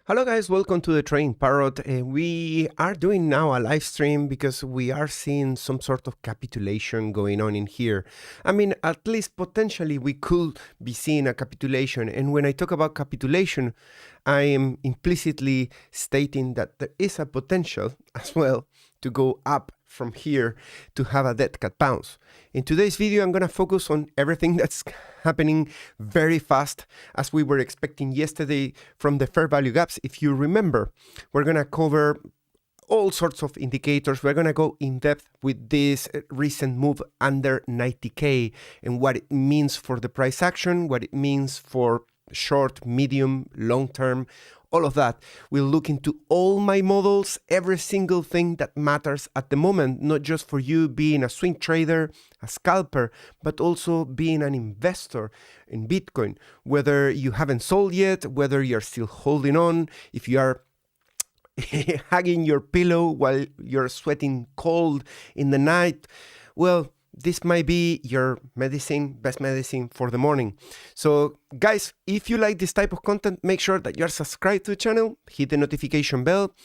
Hello guys, welcome to the Trading Parrot. We are doing now a live stream because we are seeing some sort of capitulation going on in here. I mean, at least potentially we could be seeing a capitulation. And when I talk about capitulation, I am implicitly stating that there is a potential as well to go up from here to have a dead cat bounce. In today's video, I'm going to focus on everything that's happening very fast as we were expecting yesterday from the fair value gaps. If you remember, we're going to cover all sorts of indicators. We're going to go in depth with this recent move under 90K and what it means for the price action, what it means for short, medium, long term, all of that. We'll look into all my models, every single thing that matters at the moment, not just for you being a swing trader, a scalper, but also being an investor in Bitcoin. Whether you haven't sold yet, whether you're still holding on, if you are hugging your pillow while you're sweating cold in the night, well, this might be your medicine, best medicine for the morning. So guys, if you like this type of content, make sure that you're subscribed to the channel, hit the notification bell,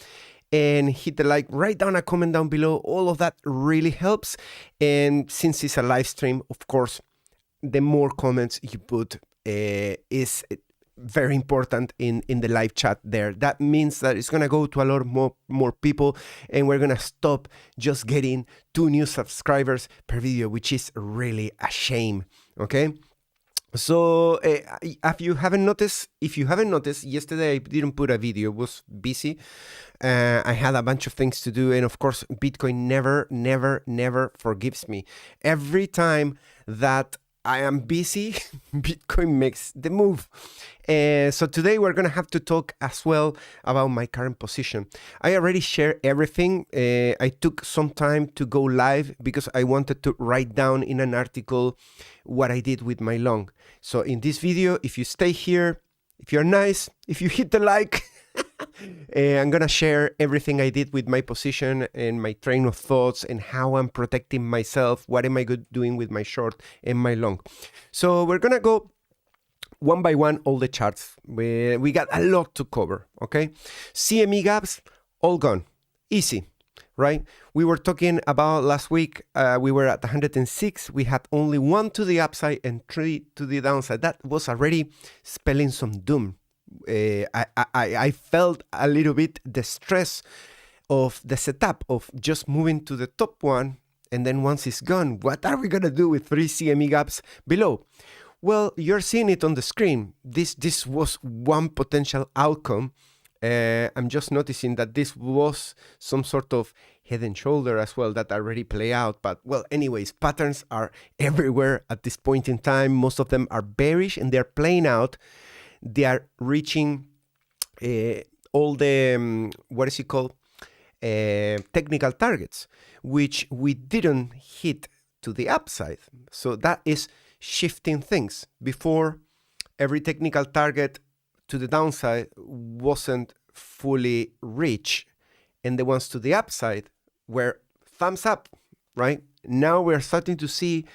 and hit the like, write down a comment down below. All of that really helps. And since it's a live stream, of course, the more comments you put is very important in the live chat there. That means that it's going to go to a lot more people, and we're going to stop just getting 2 new subscribers per video, which is really a shame. Okay. So if you haven't noticed, yesterday I didn't put a video, was busy. I had a bunch of things to do. And of course, Bitcoin never forgives me. Every time that I am busy, Bitcoin makes the move. So today we're going to have to talk as well about my current position. I already shared everything. I took some time to go live because I wanted to write down in an article what I did with my long. So in this video, if you stay here, if you're nice, if you hit the like, I'm going to share everything I did with my position and my train of thoughts and how I'm protecting myself. What am I doing with my short and my long? So we're going to go one by one, all the charts. We got a lot to cover, okay? CME gaps, all gone. Easy, right? We were talking about last week, we were at 106. We had only 1 to the upside and 3 to the downside. That was already spelling some doom. I felt a little bit the stress of the setup of just moving to the top one, and then once it's gone, what are we gonna do with 3 CME gaps below? Well, you're seeing it on the screen. This was one potential outcome. I'm just noticing that this was some sort of head and shoulder as well that already play out. But well, anyways, patterns are everywhere at this point in time. Most of them are bearish and they're playing out. They are reaching all the, what is it called? Technical targets, which we didn't hit to the upside. So that is shifting things. Before, every technical target to the downside wasn't fully reached, and the ones to the upside were thumbs up, right? Now we're starting to see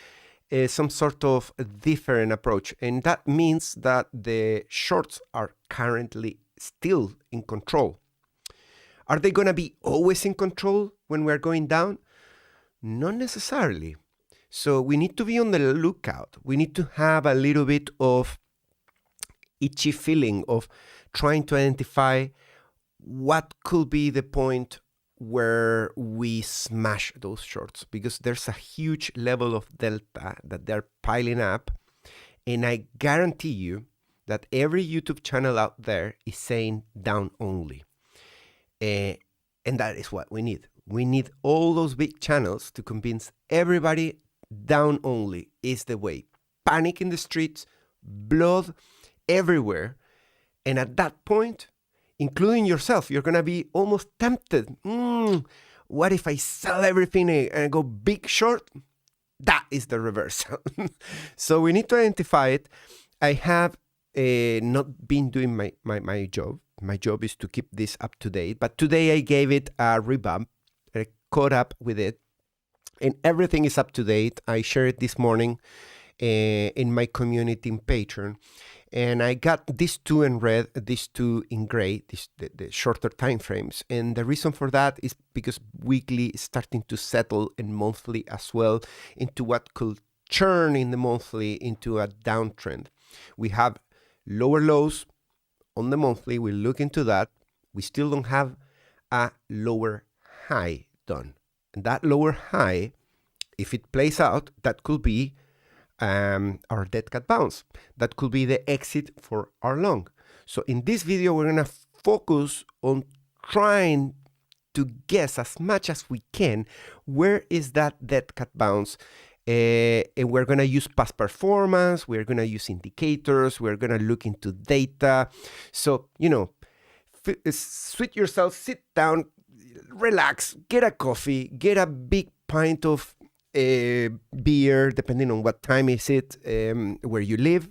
some sort of different approach, and that means that the shorts are currently still in control. Are they going to be always in control when we're going down? Not necessarily. So we need to be on the lookout. We need to have a little bit of itchy feeling of trying to identify what could be the point where we smash those shorts, because there's a huge level of delta that they're piling up, and I guarantee you that every YouTube channel out there is saying down only, and that is what we need. We need all those big channels to convince everybody down only is the way. Panic in the streets, blood everywhere, and at that point, including yourself, you're going to be almost tempted. What if I sell everything and go big short? That is the reversal. So we need to identify it. I have not been doing my job. My job is to keep this up to date. But today I gave it a revamp. I caught up with it. And everything is up to date. I shared it this morning in my community in Patreon. And I got these two in red, these two in gray, the shorter time frames. And the reason for that is because weekly is starting to settle and monthly as well into what could turn in the monthly into a downtrend. We have lower lows on the monthly. We'll look into that. We still don't have a lower high done. And that lower high, if it plays out, that could be our dead cat bounce. That could be the exit for our long. So in this video, we're going to focus on trying to guess as much as we can where is that dead cat bounce. And we're going to use past performance. We're going to use indicators. We're going to look into data. So, sweet yourself, sit down, relax, get a coffee, get a big pint of beer, depending on what time is it, where you live.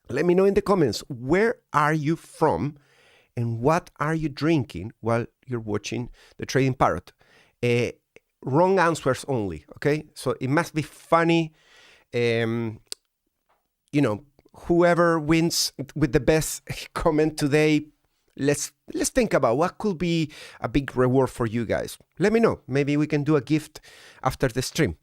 Let me know in the comments, where are you from and what are you drinking while you're watching the Trading Parrot? Wrong answers only, okay? So it must be funny. Whoever wins with the best comment today, let's think about what could be a big reward for you guys. Let me know. Maybe we can do a gift after the stream.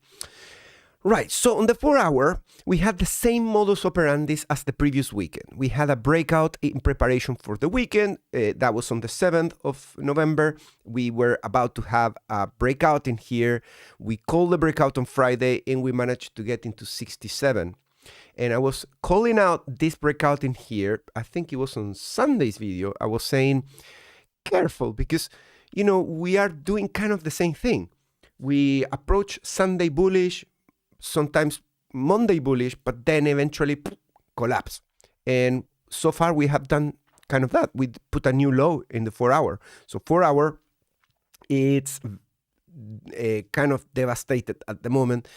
Right, so on the 4 hour, we had the same modus operandi as the previous weekend. We had a breakout in preparation for the weekend. That was on the 7th of November. We were about to have a breakout in here. We called the breakout on Friday and we managed to get into 67. And I was calling out this breakout in here. I think it was on Sunday's video. I was saying, careful, because, we are doing kind of the same thing. We approach Sunday bullish, sometimes Monday bullish, but then eventually collapse. And so far we have done kind of that. We put a new low in the 4 hour. So 4 hour, it's kind of devastated at the moment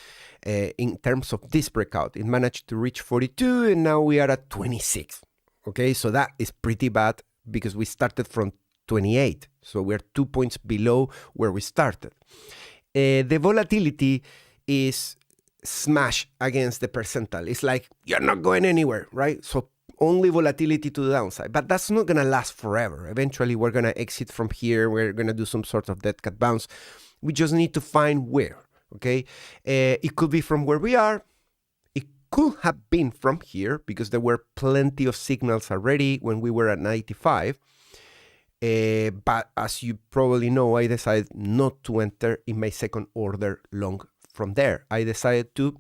in terms of this breakout. It managed to reach 42 and now we are at 26. Okay, so that is pretty bad because we started from 28. So we're 2 points below where we started. The volatility is smash against the percentile. It's like you're not going anywhere, right? So only volatility to the downside, but that's not going to last forever. Eventually we're going to exit from here. We're going to do some sort of dead cat bounce. We just need to find where, okay? It could be from where we are. It could have been from here because there were plenty of signals already when we were at 95. But as you probably know, I decided not to enter in my second order long from there. I decided to,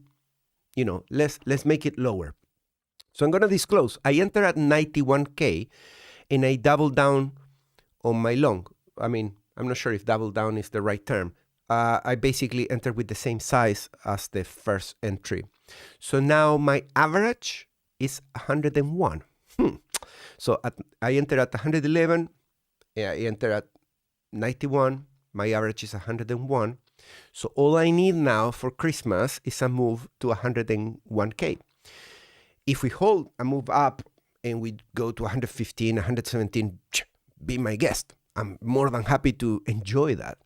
let's make it lower. So I'm going to disclose. I entered at 91K and I doubled down on my long. I mean, I'm not sure if double down is the right term. I basically entered with the same size as the first entry. So now my average is 101. So I entered at 111. I entered at 91. My average is 101. So all I need now for Christmas is a move to 101K. If we hold a move up and we go to 115, 117, be my guest. I'm more than happy to enjoy that.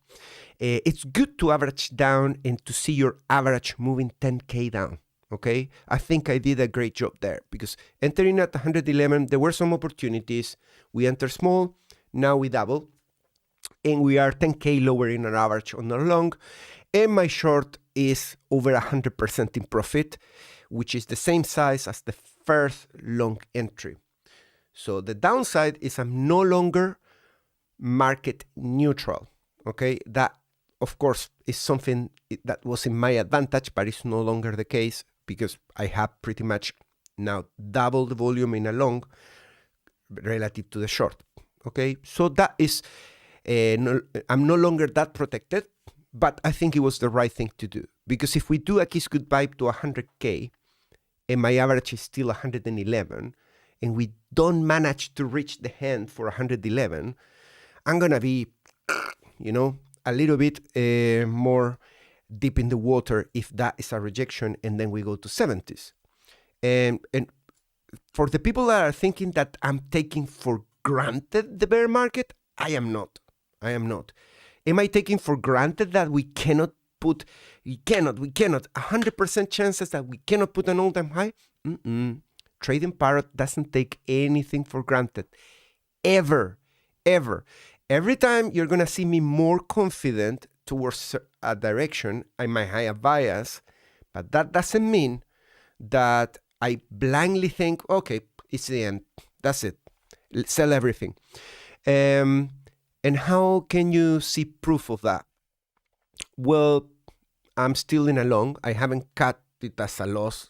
It's good to average down and to see your average moving 10K down. Okay, I think I did a great job there because entering at 111, there were some opportunities. We entered small, now we double. And we are 10K lower in our average on our long. And my short is over 100% in profit, which is the same size as the first long entry. So the downside is I'm no longer market neutral. Okay, that of course is something that was in my advantage, but it's no longer the case because I have pretty much now double the volume in a long relative to the short. Okay, so that is, I'm no longer that protected, but I think it was the right thing to do. Because if we do a kiss goodbye to 100K and my average is still 111 and we don't manage to reach the hand for 111, I'm going to be, a little bit more deep in the water if that is a rejection and then we go to 70s. And for the people that are thinking that I'm taking for granted the bear market, I am not. Am I taking for granted that we cannot 100% chances that we cannot put an all-time high? Trading Parrot doesn't take anything for granted. Ever. Every time you're going to see me more confident towards a direction, I might have a bias, but that doesn't mean that I blindly think, okay, it's the end. That's it. Sell everything. And how can you see proof of that? Well, I'm still in a long. I haven't cut it as a loss,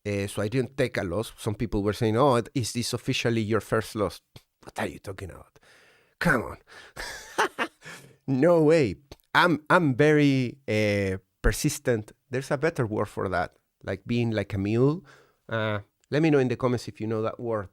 so I didn't take a loss. Some people were saying, oh, is this officially your first loss? What are you talking about? Come on. No way. I'm very persistent. There's a better word for that, like being like a mule. Let me know in the comments if you know that word.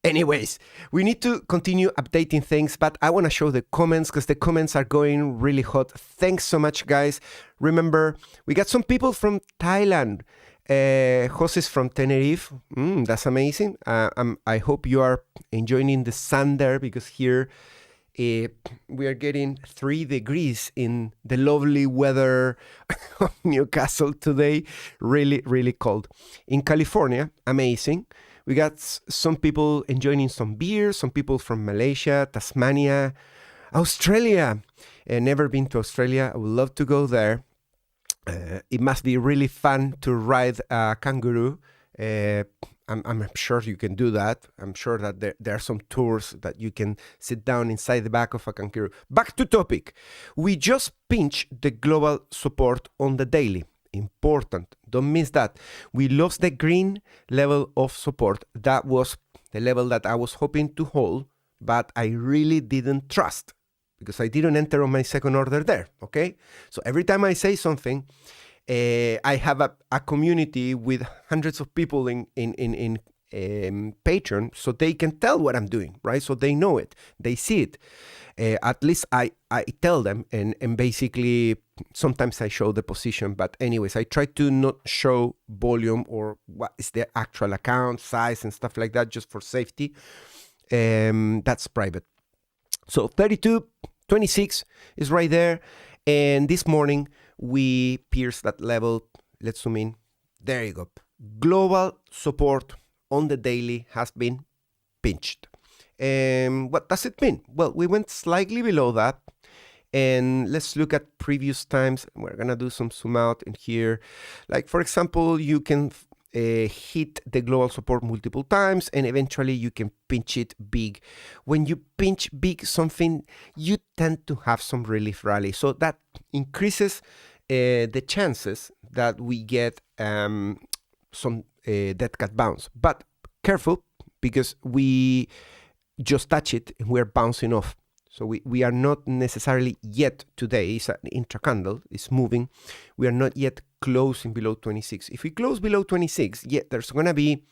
Anyways, we need to continue updating things, but I want to show the comments because the comments are going really hot. Thanks so much, guys. Remember, we got some people from Thailand. Jose from Tenerife. That's amazing. I hope you are enjoying the sun there, because here we are getting 3 degrees in the lovely weather of Newcastle today. Really, really cold. In California, amazing. We got some people enjoying some beer, some people from Malaysia, Tasmania, Australia. Never been to Australia. I would love to go there. It must be really fun to ride a kangaroo. I'm sure you can do that. I'm sure that there are some tours that you can sit down inside the back of a kangaroo. Back to topic. We just pinched the global support on the daily. Important. Don't miss that. We lost the green level of support. That was the level that I was hoping to hold, but I really didn't trust because I didn't enter on my second order there. Okay. So every time I say something, I have a community with hundreds of people in Patreon, so they can tell what I'm doing, right? So they know it, they see it. At least I tell them, and basically sometimes I show the position, but anyways, I try to not show volume or what is the actual account size and stuff like that, just for safety. That's private. So 32.26 is right there, and this morning we pierced that level. Let's zoom in. There you go. Global support on the daily has been pinched. What does it mean? Well, we went slightly below that. And let's look at previous times. We're going to do some zoom out in here. Like, for example, you can hit the global support multiple times, and eventually you can pinch it big. When you pinch big something, you tend to have some relief rally. So that increases the chances that we get some dead cat bounce. But careful, because we just touch it and we're bouncing off. So we are not necessarily yet today, it's an intra-candle, it's moving. We are not yet closing below 26. If we close below 26, there's going to be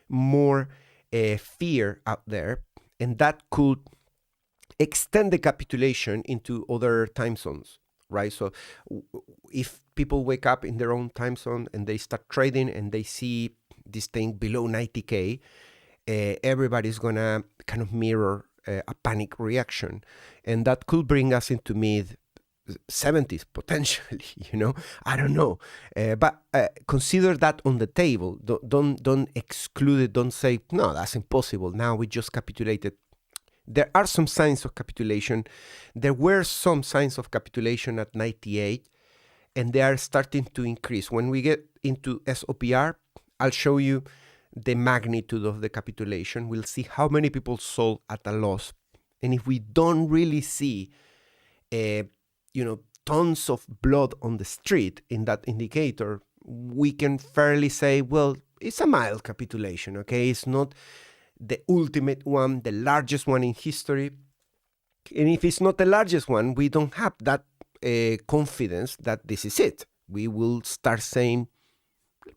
more fear out there, and that could extend the capitulation into other time zones, right? So if people wake up in their own time zone and they start trading and they see this thing below 90K, everybody's going to kind of mirror a panic reaction, and that could bring us into mid 70s potentially. I don't know, but consider that on the table. Don't exclude it. Don't say no, that's impossible, now we just capitulated. There are some signs of capitulation. There were some signs of capitulation at 98, and they are starting to increase. When we get into SOPR, I'll show you the magnitude of the capitulation. We'll see how many people sold at a loss. And if we don't really see, tons of blood on the street in that indicator, we can fairly say, well, it's a mild capitulation, okay? It's not the ultimate one, the largest one in history. And if it's not the largest one, we don't have that confidence that this is it. We will start saying,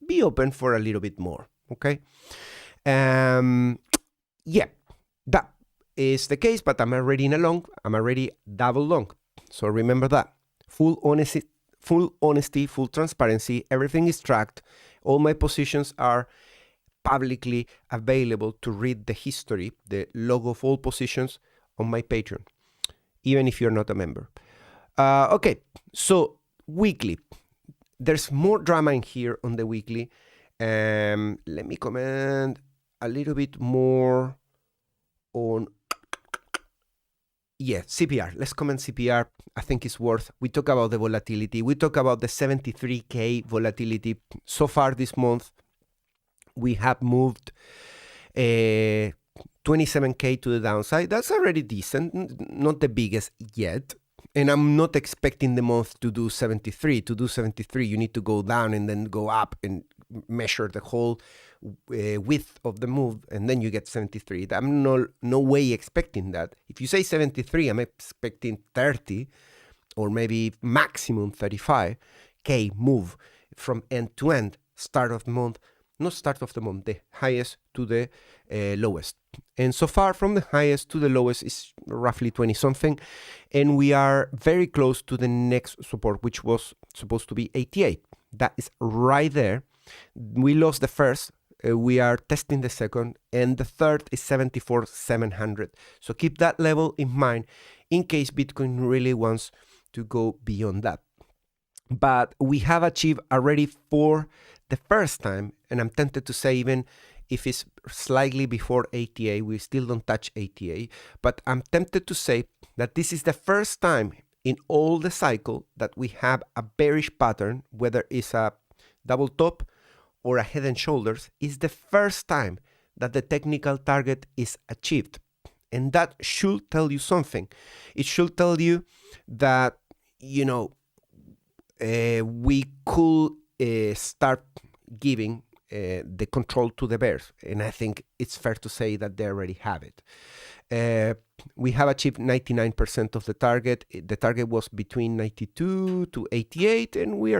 be open for a little bit more. Okay. That is the case, but I'm already in a long. I'm already double long. So remember that. Full honesty, full transparency. Everything is tracked. All my positions are publicly available to read the history, the log of all positions on my Patreon, even if you're not a member. Okay, so weekly. There's more drama in here on the weekly. Let me comment a little bit more on, yeah, CPR. Let's comment CPR. I think it's worth. We talk about the volatility. We talk about the 73K volatility. So far this month, we have moved 27K to the downside. That's already decent, not the biggest yet. And I'm not expecting the month to do 73. To do 73, you need to go down and then go up and measure the whole width of the move, and then you get 73. I'm no way expecting that. If you say 73, I'm expecting 30 or maybe maximum 35K move from end to end, start of the month, not start of the month, the highest to the lowest. And so far from the highest to the lowest is roughly 20 something. And we are very close to the next support, which was supposed to be 88. That is right there. We lost the first. We are testing the second, and the third is 74,700. So keep that level in mind in case Bitcoin really wants to go beyond that. But we have achieved already for the first time, and I'm tempted to say even if it's slightly before ATA, we still don't touch ATA, but I'm tempted to say that this is the first time in all the cycle that we have a bearish pattern, whether it's a double top or a head and shoulders, is the first time that the technical target is achieved. And that should tell you something. It should tell you that, you know, we could start giving the control to the bears. And I think it's fair to say that they already have it. We have achieved 99% of the target. The target was between 92 to 88, and we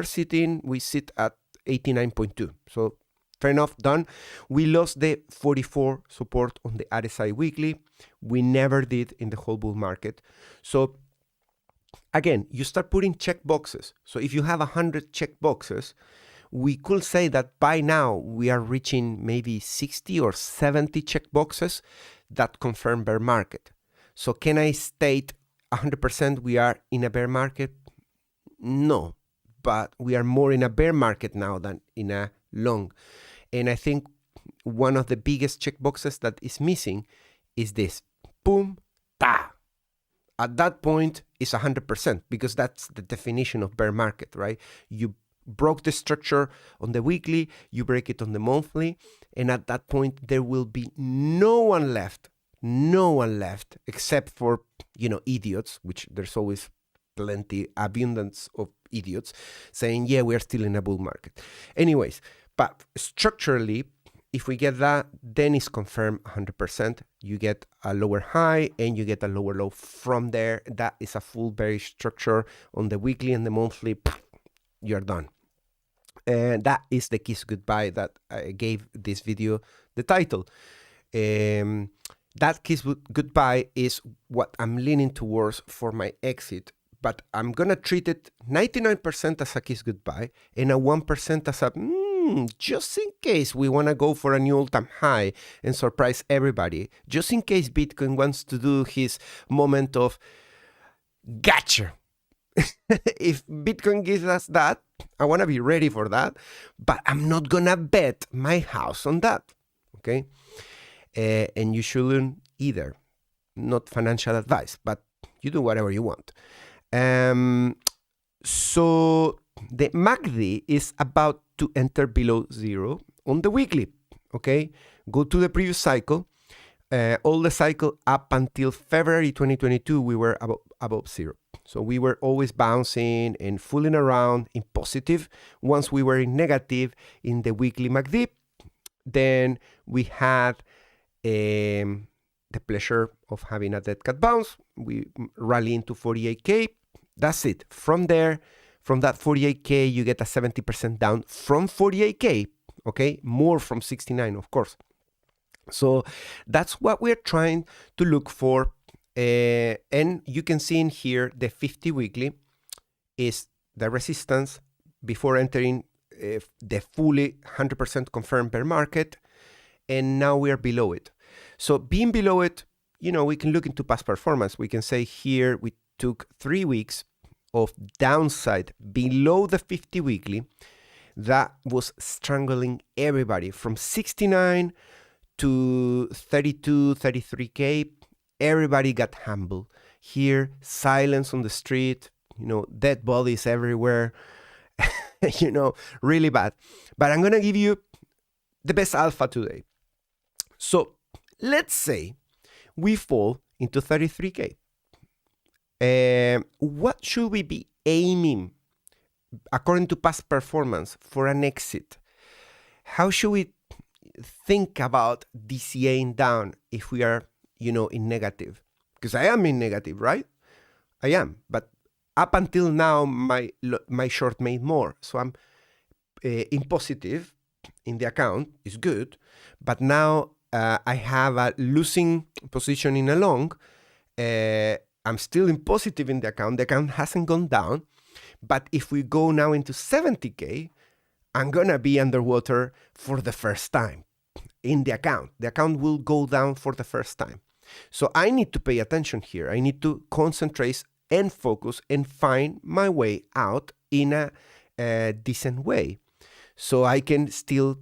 sit at 89.2. So fair enough, done. We lost the 44 support on the RSI weekly. We never did in the whole bull market. So again, you start putting check boxes. So if you have 100 check boxes, we could say that by now we are reaching maybe 60 or 70 check boxes that confirm bear market. So can I state 100% we are in a bear market? No, but we are more in a bear market now than in a long. And I think one of the biggest check boxes that is missing is this. Boom, ta. At that point, it's 100% because that's the definition of bear market, right? You broke the structure on the weekly, you break it on the monthly, and at that point, there will be no one left except for, you know, idiots, which there's always plenty, abundance of idiots saying, yeah, we're still in a bull market. Anyways, but structurally, if we get that, then it's confirmed 100%. You get a lower high and you get a lower low from there. That is a full bearish structure on the weekly and the monthly. You're done. And that is the kiss goodbye that I gave this video the title. That kiss goodbye is what I'm leaning towards for my exit, but I'm gonna treat it 99% as a kiss goodbye and a 1% as a just in case we want to go for a new all-time high and surprise everybody, just in case Bitcoin wants to do his moment of gotcha. If Bitcoin gives us that, I want to be ready for that, but I'm not gonna bet my house on that, okay? And you shouldn't either. Not financial advice, but you do whatever you want. So the MACD is about to enter below zero on the weekly, okay? Go to the previous cycle. All the cycle up until February 2022, we were above zero. So we were always bouncing and fooling around in positive. Once we were in negative in the weekly MACD, then we had the pleasure of having a dead cat bounce. We rally into 48K. That's it. From there, from that 48K, you get a 70% down from 48K, okay? More from 69, of course. So that's what we're trying to look for. And you can see in here, the 50 weekly is the resistance before entering the fully 100% confirmed bear market. And now we are below it. So being below it, you know, we can look into past performance. We can say here we took 3 weeks of downside below the 50 weekly. that was strangling everybody from 69 to 32, 33K. Everybody got humbled. Here, silence on the street, dead bodies everywhere, really bad. But I'm going to give you the best alpha today. So let's say we fall into 33K. What should we be aiming, according to past performance, for an exit? How should we think about DCAing down if we are, in negative? Because I am in negative, right? I am. But up until now, my short made more. So I'm in positive in the account. Is good. But now I have a losing position in a long. I'm still in positive in the account. The account hasn't gone down. But if we go now into 70K, I'm going to be underwater for the first time in the account. The account will go down for the first time. So I need to pay attention here. I need to concentrate and focus and find my way out in a decent way. So I can still,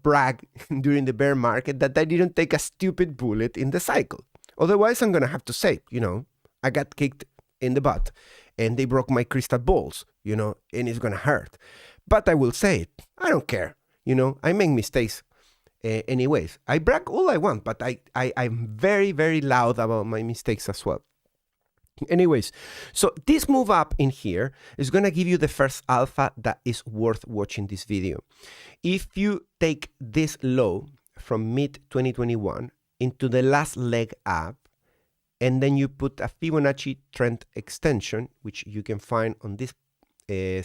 brag during the bear market that I didn't take a stupid bullet in the cycle. Otherwise, I'm going to have to say, I got kicked in the butt and they broke my crystal balls, and it's going to hurt. But I will say it. I don't care. I make mistakes anyways. I brag all I want, but I'm very, very loud about my mistakes as well. Anyways, so this move up in here is going to give you the first alpha that is worth watching this video. If you take this low from mid-2021 into the last leg up, and then you put a Fibonacci trend extension, which you can find on this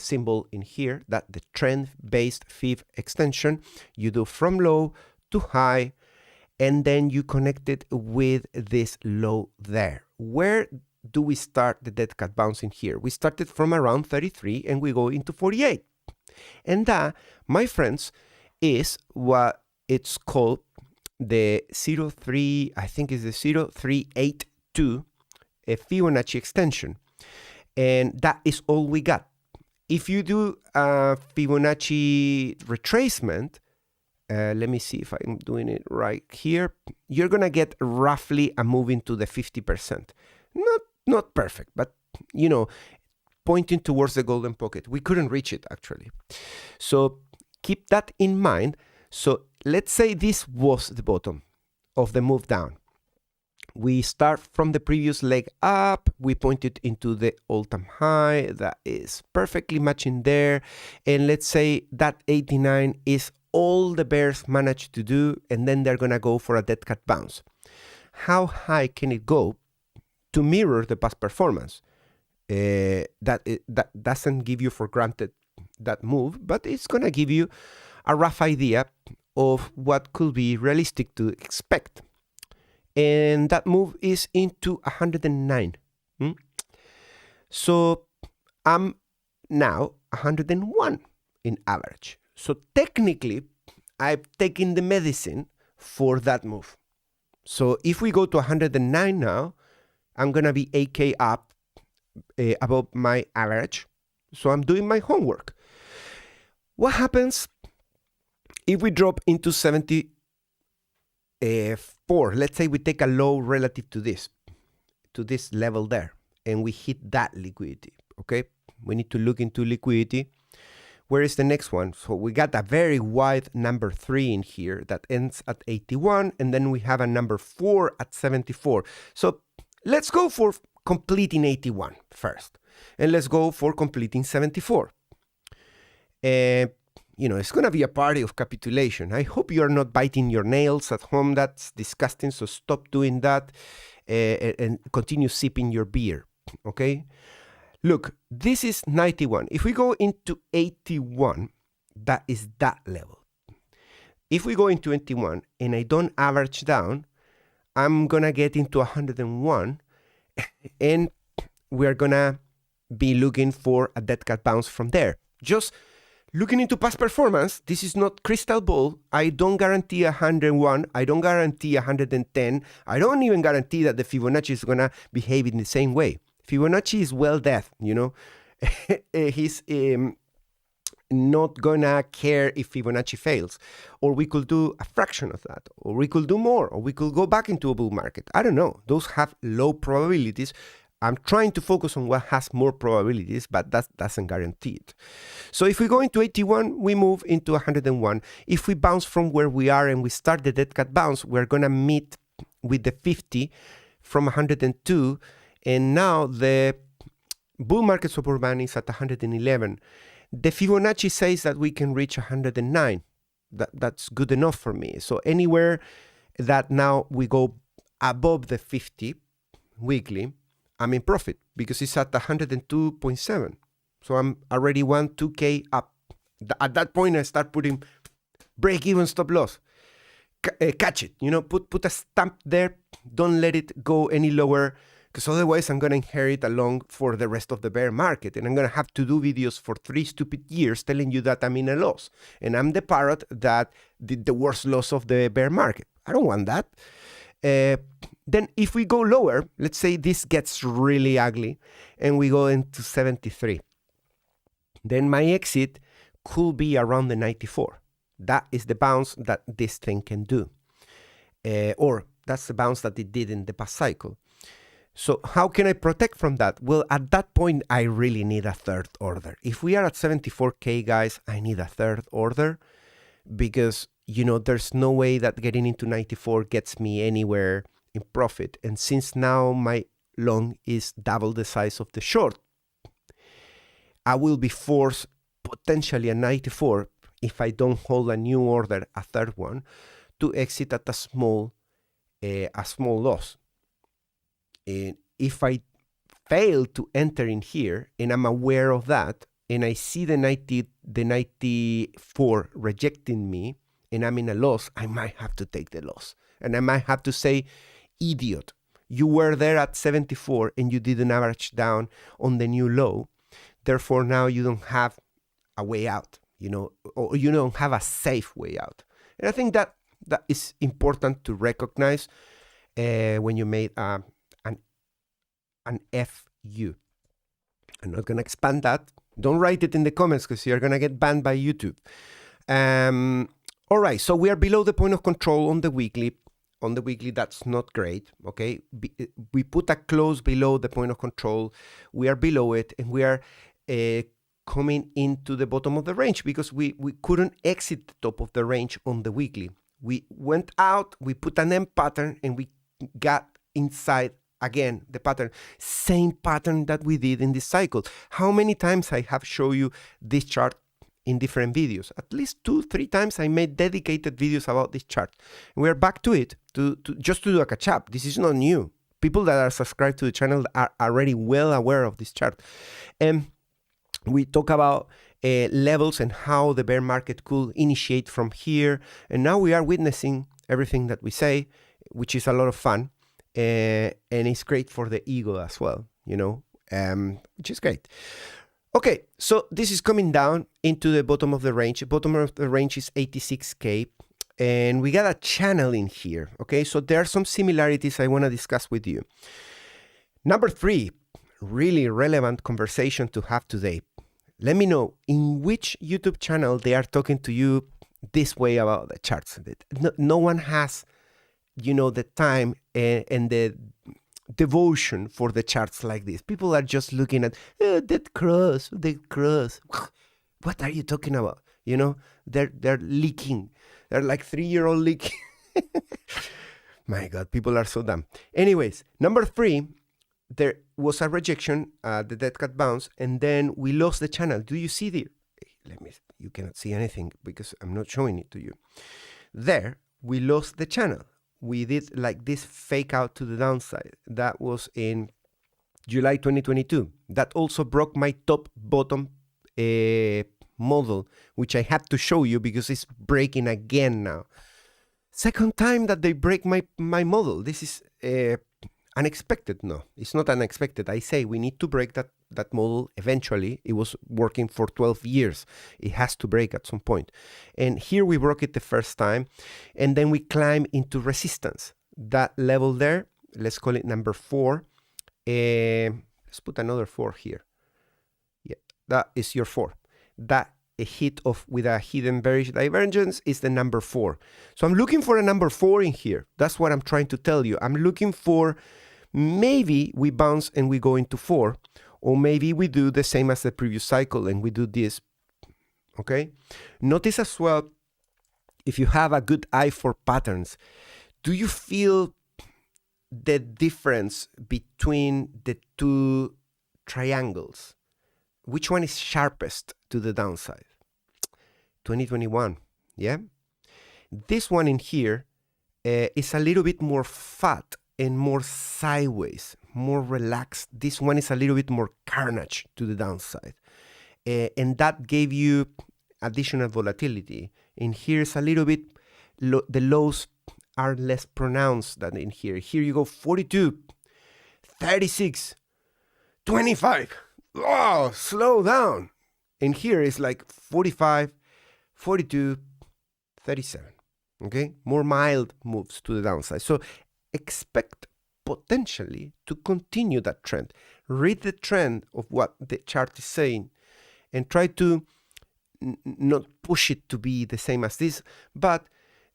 symbol in here, that the trend-based Fib extension, you do from low to high, and then you connect it with this low there. Where do we start the dead cat bounce in here? We started from around 33 and we go into 48. And that, my friends, is what it's called the 03, I think is the 0382 Fibonacci extension. And that is all we got. If you do a Fibonacci retracement, let me see if I'm doing it right here, you're going to get roughly a move into the 50%. Not perfect, but, pointing towards the golden pocket. We couldn't reach it, actually. So keep that in mind. So let's say this was the bottom of the move down. We start from the previous leg up, we point it into the all-time high, that is perfectly matching there, and let's say that 89 is all the bears managed to do, and then they're gonna go for a dead cat bounce. How high can it go to mirror the past performance? That doesn't give you for granted that move, but it's gonna give you a rough idea of what could be realistic to expect. And that move is into 109. So I'm now 101 in average. So technically, I've taken the medicine for that move. So if we go to 109 now, I'm going to be 8K up above my average. So I'm doing my homework. What happens if we drop into 74? Let's say we take a low relative to this level there, and we hit that liquidity, okay? We need to look into liquidity. Where is the next one? So we got a very wide number 3 in here that ends at 81, and then we have a number 4 at 74. So let's go for completing 81 first, and let's go for completing 74. It's going to be a party of capitulation. I hope you are not biting your nails at home. That's disgusting. So stop doing that and continue sipping your beer. Okay? Look, this is 91. If we go into 81, that is that level. If we go into 81 and I don't average down, I'm going to get into 101 and we're going to be looking for a dead cat bounce from there. Just looking into past performance, this is not crystal ball. I don't guarantee 101. I don't guarantee 110. I don't even guarantee that the Fibonacci is going to behave in the same way. Fibonacci is well dead, He's not gonna care if Fibonacci fails, or we could do a fraction of that, or we could do more, or we could go back into a bull market. I don't know. Those have low probabilities. I'm trying to focus on what has more probabilities, but that doesn't guarantee it. So if we go into 81, we move into 101. If we bounce from where we are and we start the dead cat bounce, we're gonna meet with the 50 from 102, and now the bull market support band is at 111. The Fibonacci says that we can reach 109. That's good enough for me. So anywhere that now we go above the 50 weekly, I'm in profit because it's at 102.7. So I'm already 2K up. At that point, I start putting break even, stop loss. Catch it, put a stamp there. Don't let it go any lower, because otherwise I'm going to inherit along for the rest of the bear market. And I'm going to have to do videos for 3 stupid years telling you that I'm in a loss. And I'm the parrot that did the worst loss of the bear market. I don't want that. Then if we go lower, let's say this gets really ugly and we go into 73. Then my exit could be around the 94. That is the bounce that this thing can do. Or that's the bounce that it did in the past cycle. So how can I protect from that? Well, at that point, I really need a third order. If we are at 74K, guys, I need a third order because, there's no way that getting into 94 gets me anywhere in profit. And since now my long is double the size of the short, I will be forced potentially at 94 if I don't hold a new order, a third one, to exit at a small loss. And if I fail to enter in here and I'm aware of that and I see the 94 rejecting me and I'm in a loss, I might have to take the loss. And I might have to say, idiot, you were there at 74 and you didn't average down on the new low. Therefore, now you don't have a way out, or you don't have a safe way out. And I think that is important to recognize when you made an FU. I'm not going to expand that. Don't write it in the comments because you're going to get banned by YouTube. All right, so we are below the point of control on the weekly. On the weekly, that's not great, okay? We put a close below the point of control. We are below it, and we are coming into the bottom of the range because we couldn't exit the top of the range on the weekly. We went out, we put an M pattern, and we got inside again the pattern. Same pattern that we did in this cycle. How many times I have shown you this chart in different videos? At least 2-3 times I made dedicated videos about this chart. And we're back to it to just to do a catch up. This is not new. People that are subscribed to the channel are already well aware of this chart. And we talk about levels and how the bear market could initiate from here. And now we are witnessing everything that we say, which is a lot of fun. And it's great for the ego as well, which is great. Okay, so this is coming down into the bottom of the range. The bottom of the range is 86K. And we got a channel in here. Okay, so there are some similarities I want to discuss with you. Number 3, really relevant conversation to have today. Let me know in which YouTube channel they are talking to you this way about the charts. No one has, the time and the devotion for the charts like this. People are just looking at that cross. What are you talking about? They're leaking. They're like 3-year-old leaking. My God, people are so dumb. Anyways, number 3, there was a rejection, the dead cat bounce, and then we lost the channel. Do you see there? You cannot see anything because I'm not showing it to you. There, we lost the channel. We did like this fake out to the downside. That was in July 2022. That also broke my top bottom model, which I had to show you because it's breaking again now. Second time that they break my model. This is unexpected. No, it's not unexpected. I say we need to break that model eventually. It was working for 12 years. It has to break at some point. And here we broke it the first time. And then we climb into resistance. That level there, let's call it number 4. Let's put another 4 here. Yeah, that is your 4. That a hit of with a hidden bearish divergence is the number 4. So I'm looking for a number 4 in here. That's what I'm trying to tell you. I'm looking for maybe we bounce and we go into 4, or maybe we do the same as the previous cycle and we do this. Okay? Notice as well, if you have a good eye for patterns, do you feel the difference between the two triangles? Which one is sharpest to the downside? 2021, yeah? This one in here is a little bit more fat and more sideways, more relaxed. This one is a little bit more carnage to the downside. And that gave you additional volatility. In here is a little bit, the lows are less pronounced than in here. Here you go 42, 36, 25. Oh, slow down. And here is like 45, 42, 37. Okay, more mild moves to the downside. So expect potentially to continue that trend. Read the trend of what the chart is saying and try to not push it to be the same as this, but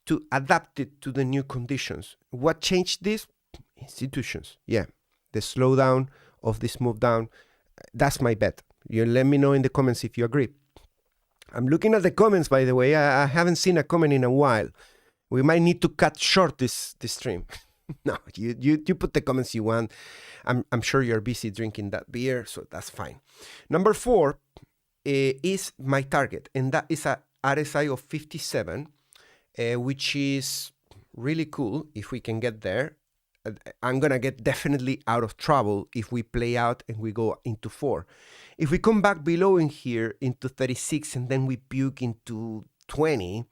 to adapt it to the new conditions. What changed this? Institutions. Yeah, the slowdown of this move down. That's my bet. You let me know in the comments if you agree. I'm looking at the comments, by the way. I haven't seen a comment in a while. We might need to cut short this stream. No, you put the comments you want. I'm sure you're busy drinking that beer, so that's fine. Number 4 is my target, and that is a RSI of 57, which is really cool if we can get there. I'm gonna get definitely out of trouble if we play out and we go into 4. If we come back below in here into 36 and then we puke into 20,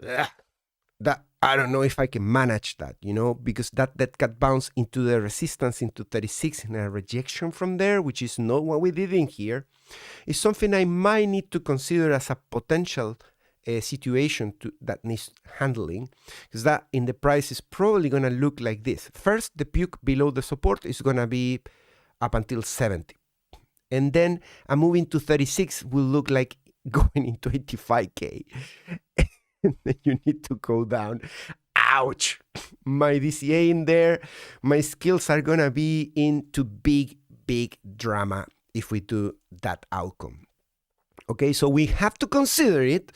that I don't know if I can manage that, you know, because that got bounced into the resistance into 36 and a rejection from there, which is not what we did in here, is something I might need to consider as a potential situation that needs handling, because that in the price is probably going to look like this. First, the puke below the support is going to be up until 70. And then a move into 36 will look like going into 85K. And then you need to go down. Ouch! My DCA in there, my skills are going to be into big drama if we do that outcome. Okay, so we have to consider it.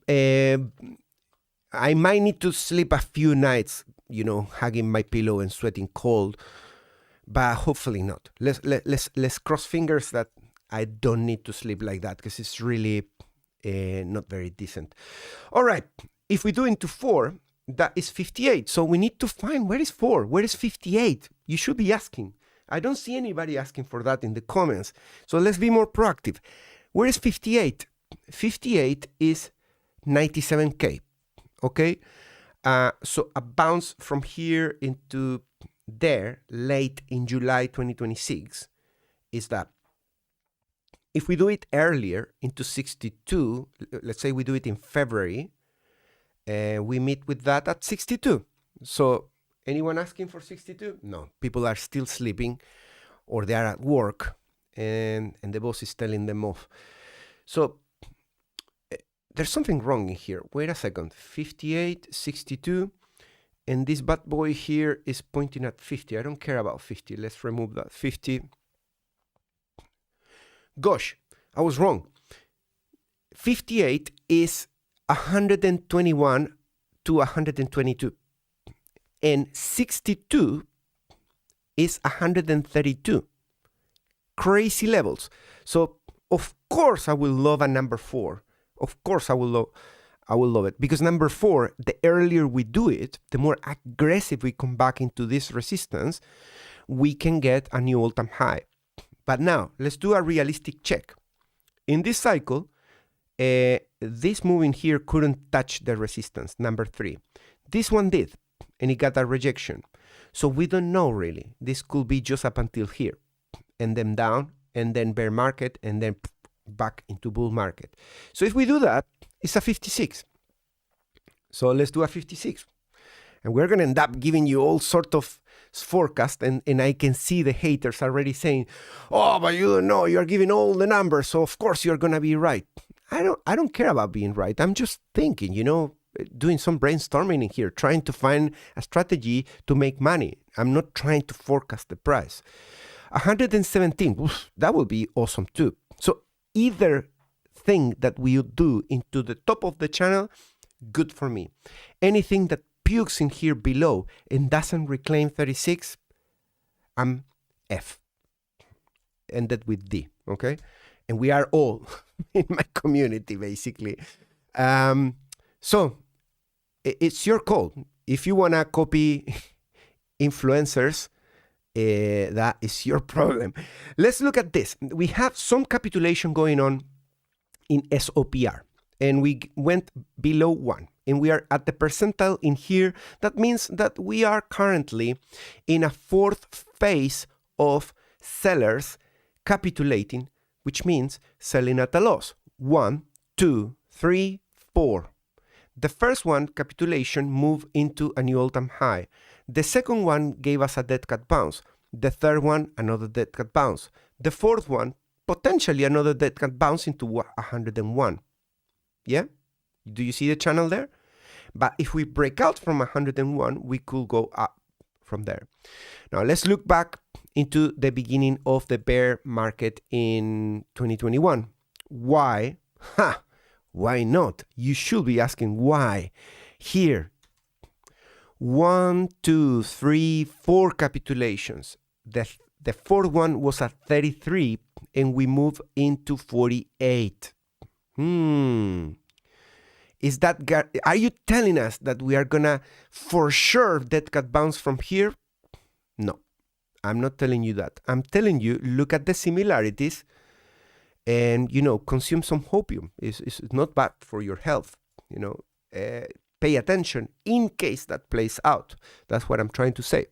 I might need to sleep a few nights, you know, hugging my pillow and sweating cold, but hopefully not. Let's cross fingers that I don't need to sleep like that, because it's really not very decent. All right, if we do into 4, that is 58. So we need to find, where is 4? Where is 58? You should be asking. I don't see anybody asking for that in the comments. So let's be more proactive. Where is 58? 58 is 97K, okay? So a bounce from here into there late in July 2026 is that. If we do it earlier into 62, let's say we do it in February, we meet with that at 62. So anyone asking for 62? No, people are still sleeping or they are at work. And the boss is telling them off. So there's something wrong in here. Wait a second. 58, 62, and this bad boy here is pointing at 50. I don't care about 50. Let's remove that. 50. Gosh, I was wrong. 58 is 121 to 122. And 62 is 132. Crazy levels. So of course I will love a number 4. Of course I will love it, because number 4, the earlier we do it, the more aggressive we come back into this resistance, we can get a new all-time high. But now let's do a realistic check. In this cycle, this move in here couldn't touch the resistance, number 3. This one did, and it got a rejection. So we don't know really. This could be just up until here, and then down, and then bear market, and then back into bull market. So if we do that, it's a 56. So let's do a 56. And we're going to end up giving you all sort of forecast, and I can see the haters already saying, "Oh, but you don't know. You're giving all the numbers, so of course you're gonna be right." I don't care about being right. I'm just thinking, doing some brainstorming in here, trying to find a strategy to make money. I'm not trying to forecast the price. 117, oof, that would be awesome too. So either thing that we do into the top of the channel, good for me. Anything that pukes in here below and doesn't reclaim 36, I'm F. Ended with D, okay? And we are all in my community, basically. So it's your call. If you want to copy influencers, that is your problem. Let's look at this. We have some capitulation going on in SOPR, and we went below 1, and we are at the percentile in here. That means that we are currently in a fourth phase of sellers capitulating, which means selling at a loss. 1, 2, 3, 4. The first one, capitulation, moved into a new all-time high. The second one gave us a dead cat bounce. The third one, another dead cat bounce. The fourth one, potentially another dead cat bounce into 101. Yeah? Do you see the channel there? But if we break out from 101, we could go up from there. Now let's look back into the beginning of the bear market in 2021. Why? Why not? You should be asking why. Here, 1, 2, 3, 4 capitulations. The fourth one was at 33, and we move into 48. Is that? Are you telling us that we are gonna for sure dead cat bounce from here? No, I'm not telling you that. I'm telling you, look at the similarities, and consume some opium. It's not bad for your health. Pay attention in case that plays out. That's what I'm trying to say.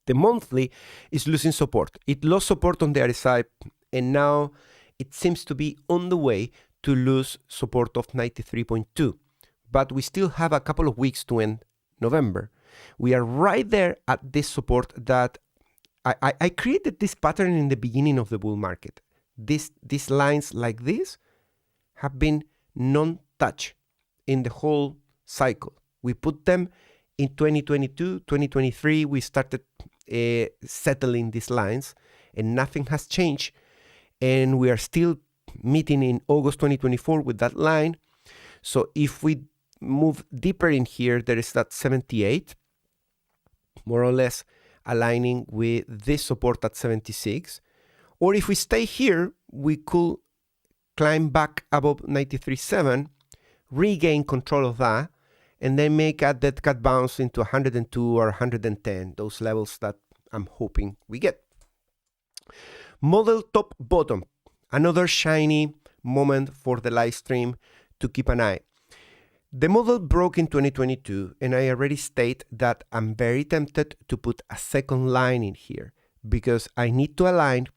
The monthly is losing support. It lost support on the RSI, and now it seems to be on the way to lose support of 93.2. But we still have a couple of weeks to end November. We are right there at this support that I created this pattern in the beginning of the bull market. These lines like this have been non-touched in the whole cycle. We put them in 2022, 2023, we started settling these lines, and nothing has changed. And we are still meeting in August 2024 with that line. So if we move deeper in here, there is that 78, more or less aligning with this support at 76. Or if we stay here, we could climb back above 93.7, regain control of that, and then make a dead cat bounce into 102 or 110, those levels that I'm hoping we get. Model top bottom, another shiny moment for the live stream to keep an eye. The model broke in 2022, and I already state that I'm very tempted to put a second line in here because I need to align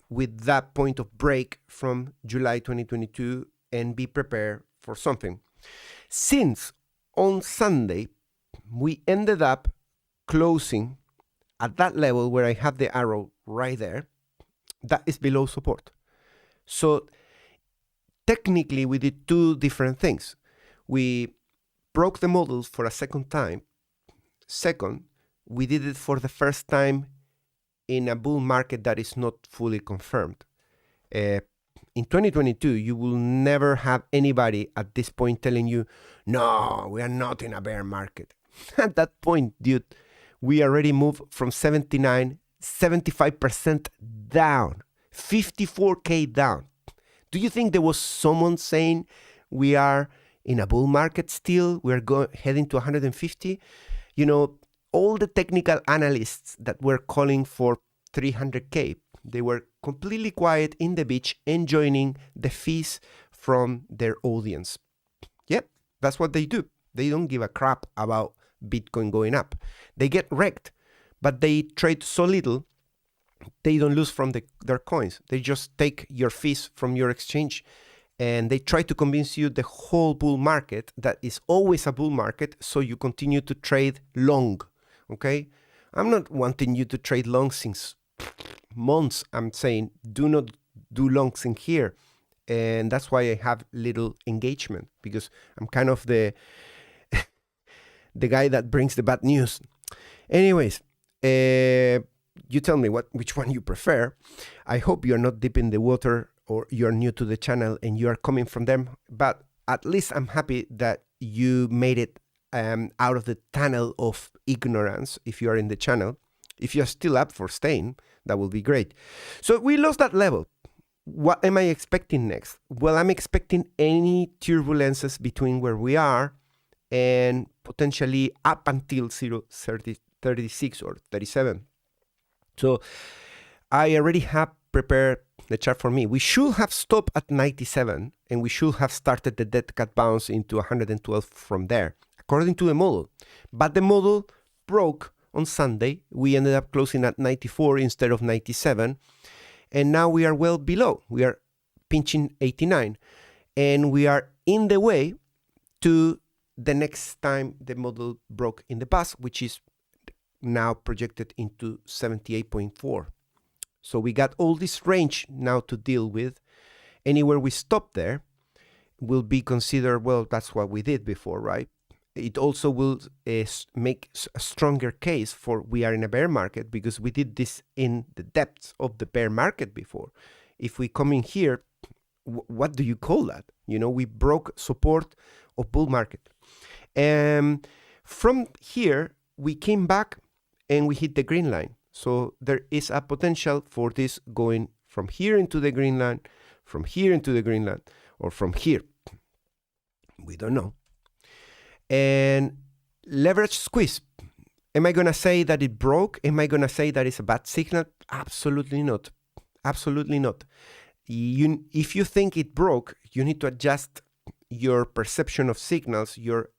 with that point of break from July 2022 and be prepared for something. Since on Sunday, we ended up closing at that level where I have the arrow right there, that is below support. So technically we did two different things. We broke the model for a second time. Second, we did it for the first time in a bull market that is not fully confirmed. In 2022, you will never have anybody at this point telling you, no, we are not in a bear market. At that point, dude, we already moved from 79, 75% down, 54K down. Do you think there was someone saying we are in a bull market still? We are heading to 150? All the technical analysts that were calling for 300K, they were completely quiet in the beach, enjoying the fees from their audience. Yep, that's what they do. They don't give a crap about Bitcoin going up. They get wrecked, but they trade so little, they don't lose from their coins. They just take your fees from your exchange, and they try to convince you the whole bull market that is always a bull market, so you continue to trade long, okay? I'm not wanting you to trade long since months. I'm saying do not do longs in here. And that's why I have little engagement, because I'm kind of the guy that brings the bad news. Anyways, you tell me which one you prefer. I hope you're not deep in the water or you're new to the channel and you are coming from them, but at least I'm happy that you made it out of the tunnel of ignorance if you are in the channel. If you're still up for staying, that will be great. So we lost that level. What am I expecting next? Well, I'm expecting any turbulences between where we are and potentially up until 36 or 37. So I already have prepared the chart for me. We should have stopped at 97 and we should have started the dead cat bounce into 112 from there, according to the model. But the model broke on Sunday. We ended up closing at 94 instead of 97. And now we are well below. We are pinching 89. And we are in the way to the next time the model broke in the past, which is now projected into 78.4. So we got all this range now to deal with. Anywhere we stop there will be considered, well, that's what we did before, right? It also will make a stronger case for we are in a bear market, because we did this in the depths of the bear market before. If we come in here, what do you call that? You know, we broke support of bull market. And from here, we came back and we hit the green line. So there is a potential for this going from here into the green line, from here into the green line, or from here. We don't know. And leverage squeeze. Am I going to say that it broke? Am I going to say that it's a bad signal? Absolutely not. Absolutely not. If you think it broke, you need to adjust your perception of signals, your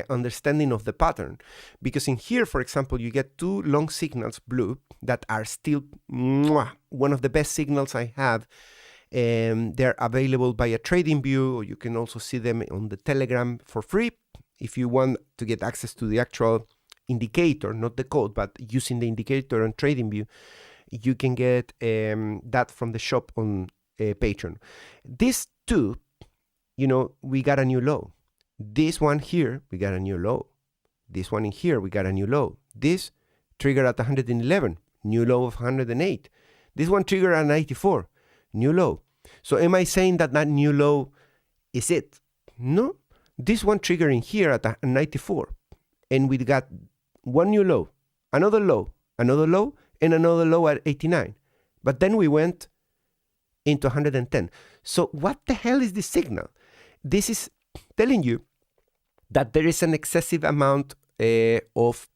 understanding of the pattern. Because in here, for example, you get two long signals, blue, that are still one of the best signals I have. They're available via TradingView, or you can also see them on the Telegram for free. If you want to get access to the actual indicator, not the code, but using the indicator on TradingView, you can get that from the shop on Patreon. These two, you know, we got a new low. This one here, we got a new low. This one in here, we got a new low. This triggered at 111, new low of 108. This one triggered at 94, new low. So am I saying that that new low is it? No. This one triggering here at 94, and we got one new low, another low, and another low at 89. But then we went into 110. So what the hell is this signal? This is telling you that there is an excessive amount of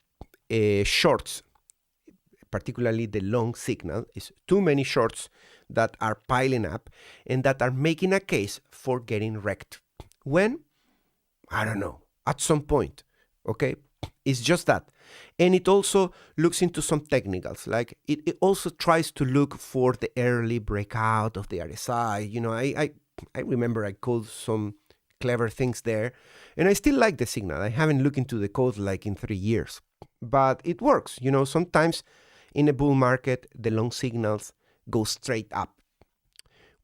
shorts, particularly the long signal. Is too many shorts that are piling up and that are making a case for getting wrecked. When? I don't know, at some point, okay? It's just that. And it also looks into some technicals, like it also tries to look for the early breakout of the RSI. You know, I remember I called some clever things there, and I still like the signal. I haven't looked into the code like in 3 years, but it works. You know, sometimes in a bull market, the long signals go straight up.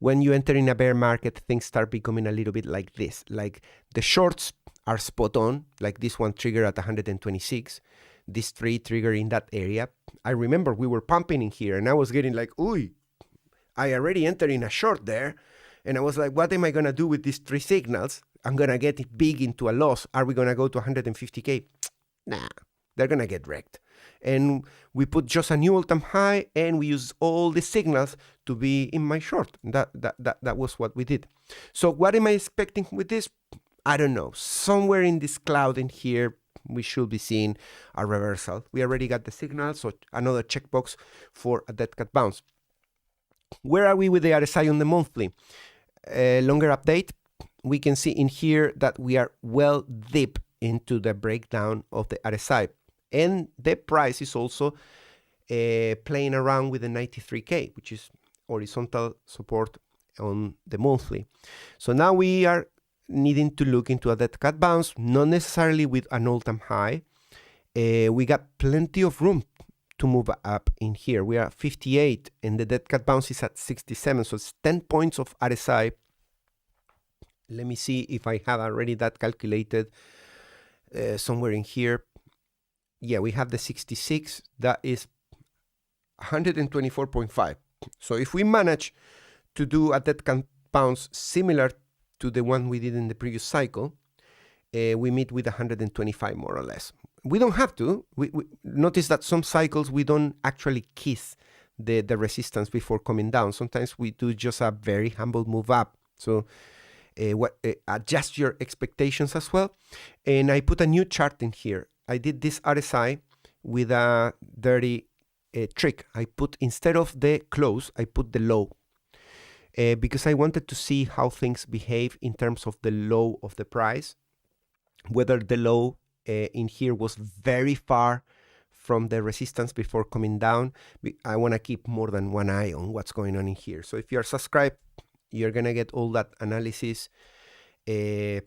When you enter in a bear market, things start becoming a little bit like this. Like the shorts are spot on, like this one triggered at 126. This three trigger in that area. I remember we were pumping in here and I was getting like, ooh, I already entered in a short there. And I was like, what am I going to do with these three signals? I'm going to get it big into a loss. Are we going to go to 150K? Nah, they're going to get wrecked. And we put just a new all-time high and we use all the signals to be in my short. That was what we did. So what am I expecting with this? I don't know. Somewhere in this cloud in here, we should be seeing a reversal. We already got the signal, so another checkbox for a dead cat bounce. Where are we with the RSI on the monthly? Longer update. We can see in here that we are well deep into the breakdown of the RSI. And the price is also playing around with the 93K, which is horizontal support on the monthly. So now we are needing to look into a dead cat bounce, not necessarily with an all-time high. We got plenty of room to move up in here. We are at 58 and the dead cat bounce is at 67. So it's 10 points of RSI. Let me see if I have already that calculated somewhere in here. Yeah, we have the 66. That is 124.5. So if we manage to do a dead cat bounce similar to the one we did in the previous cycle, we meet with 125 more or less. We don't have to. We notice that some cycles we don't actually kiss the resistance before coming down. Sometimes we do just a very humble move up. So adjust your expectations as well. And I put a new chart in here. I did this RSI with a dirty trick. I put, instead of the close, I put the low. Because I wanted to see how things behave in terms of the low of the price. Whether the low in here was very far from the resistance before coming down. I want to keep more than one eye on what's going on in here. So if you're subscribed, you're going to get all that analysis, deep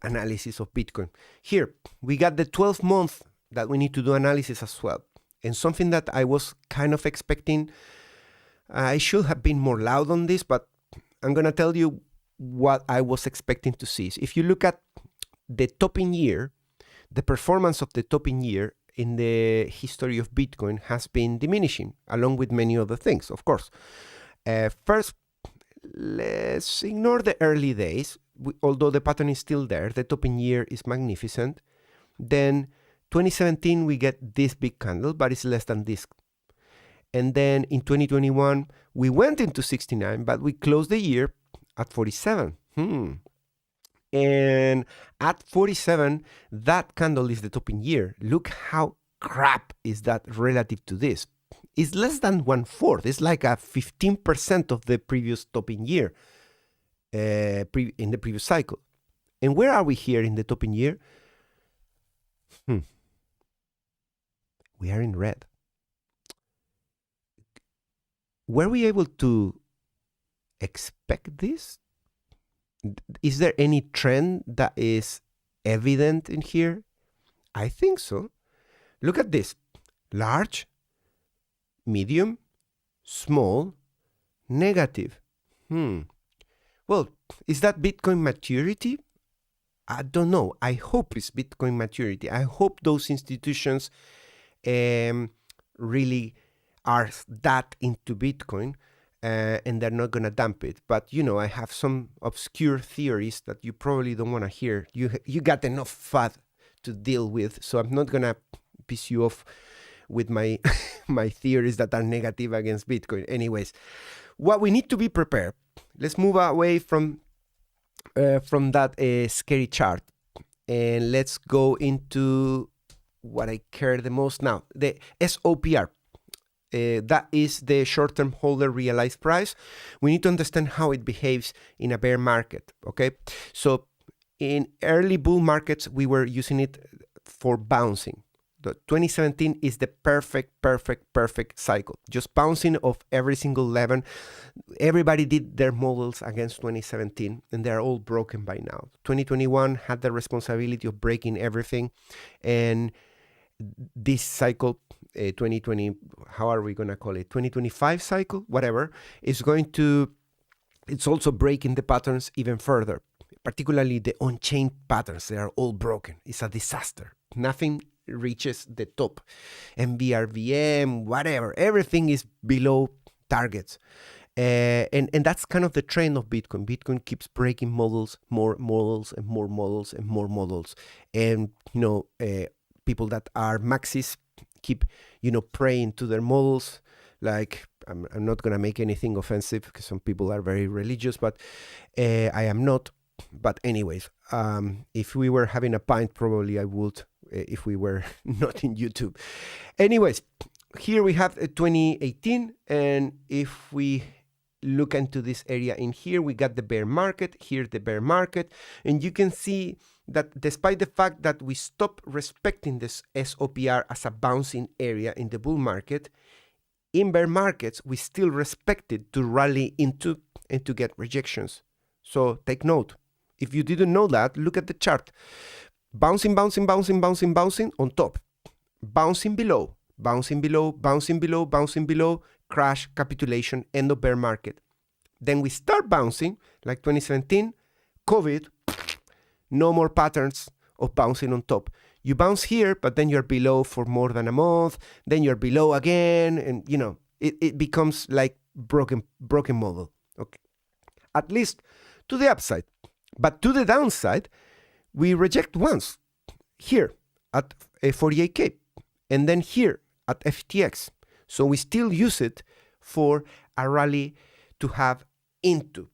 analysis of Bitcoin. Here, we got the 12 month that we need to do analysis as well. And something that I was kind of expecting, I should have been more loud on this, but I'm going to tell you what I was expecting to see. So if you look at the topping year, the performance of the topping year in the history of Bitcoin has been diminishing, along with many other things, of course. First, let's ignore the early days, although the pattern is still there. The topping year is magnificent. Then 2017, we get this big candle, but it's less than this. And then in 2021, we went into 69, but we closed the year at 47. And at 47, that candle is the topping year. Look how crap is that relative to this. It's less than 1/4. It's like a 15% of the previous topping year in the previous cycle. And where are we here in the topping year? We are in red. Were we able to expect this? Is there any trend that is evident in here? I think so. Look at this. Large, medium, small, negative. Well, is that Bitcoin maturity? I don't know. I hope it's Bitcoin maturity. I hope those institutions really are that into Bitcoin. And they're not going to dump it. But, I have some obscure theories that you probably don't want to hear. You got enough fat to deal with, so I'm not going to piss you off with my my theories that are negative against Bitcoin. Anyways, what we need to be prepared. Let's move away from that scary chart. And let's go into what I care the most now, the SOPR. That is the short-term holder realized price. We need to understand how it behaves in a bear market, okay? So in early bull markets, we were using it for bouncing. The 2017 is the perfect cycle. Just bouncing off every single level. Everybody did their models against 2017, and they're all broken by now. 2021 had the responsibility of breaking everything, and this cycle, 2020, how are we going to call it? 2025 cycle, whatever, it's also breaking the patterns even further, particularly the on-chain patterns. They are all broken. It's a disaster. Nothing reaches the top. MVRVM, whatever, everything is below targets. And that's kind of the trend of Bitcoin. Bitcoin keeps breaking models, more models and more models and more models. And, people that are maxis keep, praying to their models. Like, I'm not going to make anything offensive because some people are very religious, but I am not. But anyways, if we were having a pint, probably I would, if we were not in YouTube. Anyways, here we have 2018. And if we look into this area in here, we got the bear market, here the bear market. And you can see that despite the fact that we stopped respecting this SOPR as a bouncing area in the bull market, in bear markets, we still respect it to rally into and to get rejections. So take note. If you didn't know that, look at the chart. Bouncing on top. Bouncing below. bouncing below, bouncing below, bouncing below, crash, capitulation, end of bear market. Then we start bouncing, like 2017, COVID, no more patterns of bouncing on top. You bounce here, but then you're below for more than a month, then you're below again, and you know, it becomes like broken model. Okay, at least to the upside. But to the downside, we reject once here at 48K, and then here at FTX. So we still use it for a rally to have into.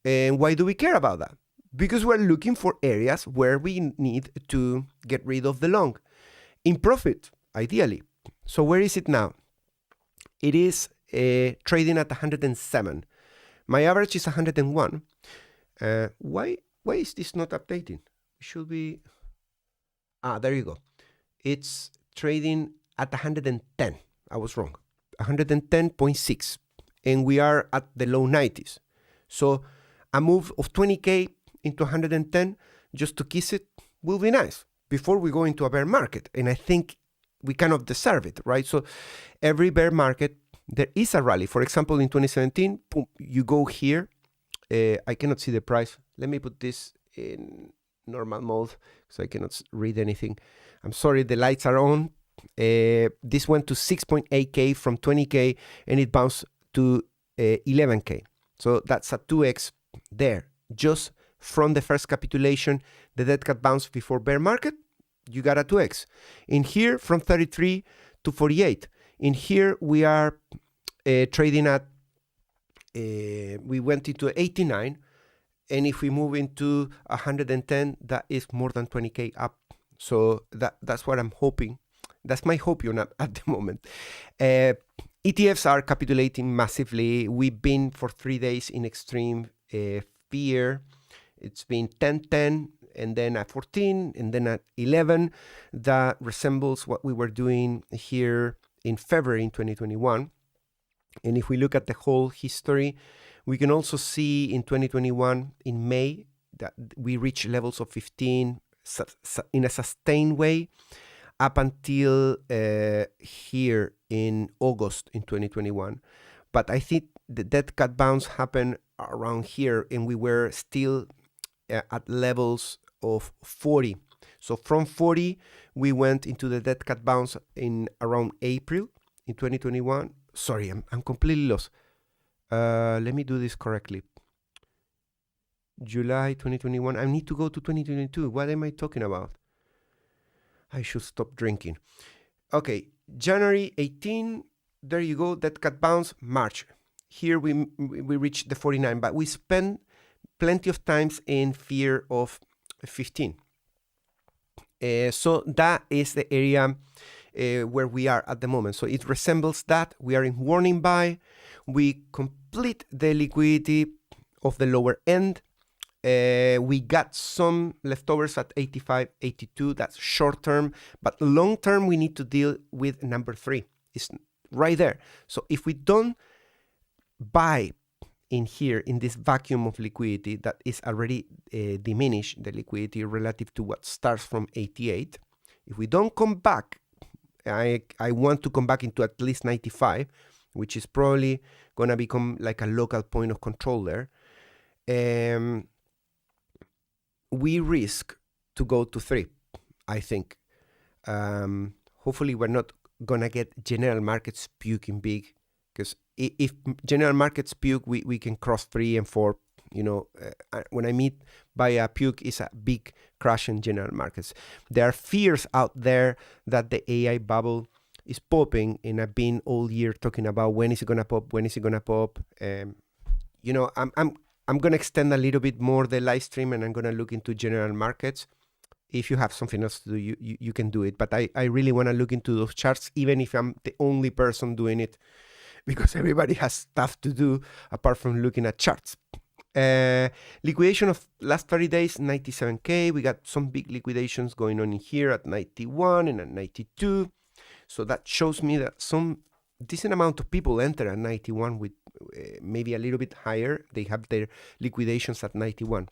And why do we care about that? Because we're looking for areas where we need to get rid of the long in profit, ideally. So where is it now? It is trading at 107. My average is 101. Why is this not updating? It should be... there you go. It's trading at 110. I was wrong. 110.6. And we are at the low 90s. So a move of 20K into 110 just to kiss it will be nice before we go into a bear market. And I think we cannot deserve it, right? So every bear market, there is a rally. For example, in 2017, boom, you go here. I cannot see the price. Let me put this in normal mode so I cannot read anything. I'm sorry, the lights are on. This went to 6.8K from 20K and it bounced to 11K. So that's a 2X there. Just from the first capitulation, the dead cat bounce before bear market, you got a 2X. In here, from 33 to 48. In here, we are trading at, we went into 89. And if we move into 110, that is more than 20K up. So that's what I'm hoping. That's my hope at the moment. ETFs are capitulating massively. We've been for 3 days in extreme fear. It's been 10-10 and then at 14 and then at 11. That resembles what we were doing here in February in 2021. And if we look at the whole history, we can also see in 2021, in May, that we reached levels of 15 in a sustained way up until here in August in 2021. But I think the dead cat bounce happened around here and we were still at levels of 40. So from 40, we went into the dead cat bounce in around April in 2021. Sorry, I'm completely lost. Let me do this correctly. July 2021. I need to go to 2022. What am I talking about? I should stop drinking. Okay, January 18. There you go. Dead cat bounce. March. Here we reached the 49, but we spent plenty of times in fear of 15. So that is the area where we are at the moment. So it resembles that. We are in warning buy. We complete the liquidity of the lower end. We got some leftovers at 85, 82. That's short term. But long term, we need to deal with number 3. It's right there. So if we don't buy in here, in this vacuum of liquidity that is already diminished, the liquidity relative to what starts from 88. If we don't come back, I want to come back into at least 95, which is probably going to become like a local point of control there. We risk to go to 3, I think. Hopefully we're not going to get general markets puking big, because if general markets puke, we can cross 3 and 4. You know, when I mean by a puke is a big crash in general markets. There are fears out there that the AI bubble is popping, and I've been all year talking about when is it gonna pop, when is it gonna pop. You know, I'm gonna extend a little bit more the live stream, and I'm gonna look into general markets. If you have something else to do, you can do it. But I really want to look into those charts, even if I'm the only person doing it, because everybody has stuff to do apart from looking at charts. Liquidation of last 30 days, 97K. We got some big liquidations going on in here at 91 and at 92. So that shows me that some decent amount of people enter at 91 with maybe a little bit higher. They have their liquidations at 91.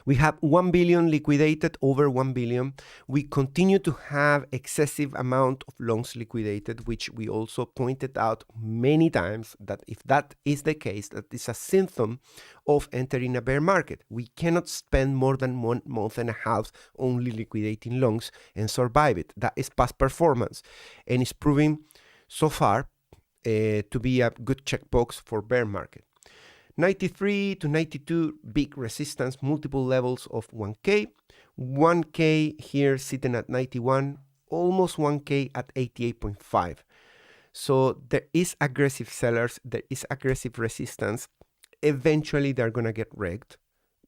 We have 1 billion liquidated, over 1 billion. We continue to have excessive amount of longs liquidated, which we also pointed out many times that if that is the case, that is a symptom of entering a bear market. We cannot spend more than 1 month and a half only liquidating longs and survive it. That is past performance, and it's proving so far to be a good checkbox for bear market. 93 to 92, big resistance, multiple levels of 1K. 1K here sitting at 91, almost 1K at 88.5. So there is aggressive sellers, there is aggressive resistance. Eventually they're going to get wrecked.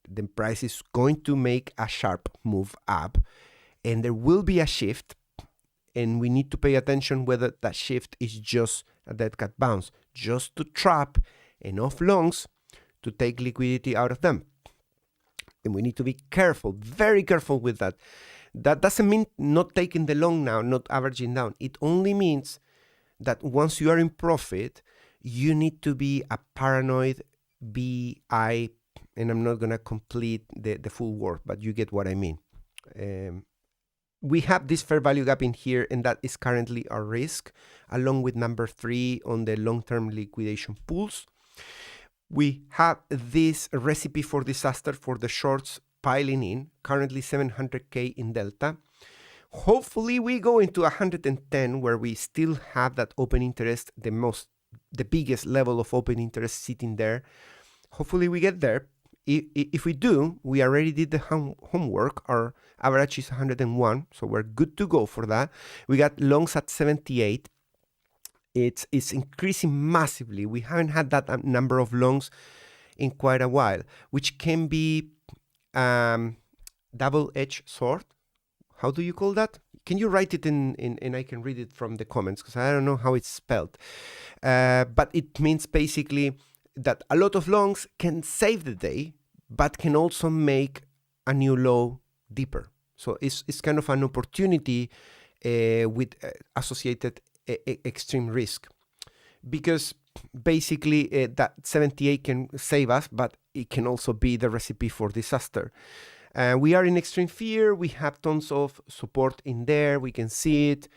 The price is going to make a sharp move up, and there will be a shift, and we need to pay attention whether that shift is just a dead cat bounce, just to trap enough longs to take liquidity out of them. And we need to be careful, very careful with that. That doesn't mean not taking the long now, not averaging down. It only means that once you are in profit, you need to be a paranoid BI, and I'm not going to complete the full word, but you get what I mean. We have this fair value gap in here, and that is currently our risk, along with number 3 on the long-term liquidation pools. We have this recipe for disaster for the shorts piling in, currently 700K in delta. Hopefully we go into 110, where we still have that open interest, the biggest level of open interest sitting there. Hopefully we get there. If we do, we already did the homework. Our average is 101, so we're good to go for that. We got longs at 78. It's increasing massively. We haven't had that number of longs in quite a while, which can be double-edged sword. How do you call that? Can you write it in and I can read it from the comments, because I don't know how it's spelled. But it means basically that a lot of longs can save the day, but can also make a new low deeper. So it's kind of an opportunity with associated extreme risk, because basically that 78 can save us, but it can also be the recipe for disaster. We are in extreme fear. We have tons of support in there. We can see it.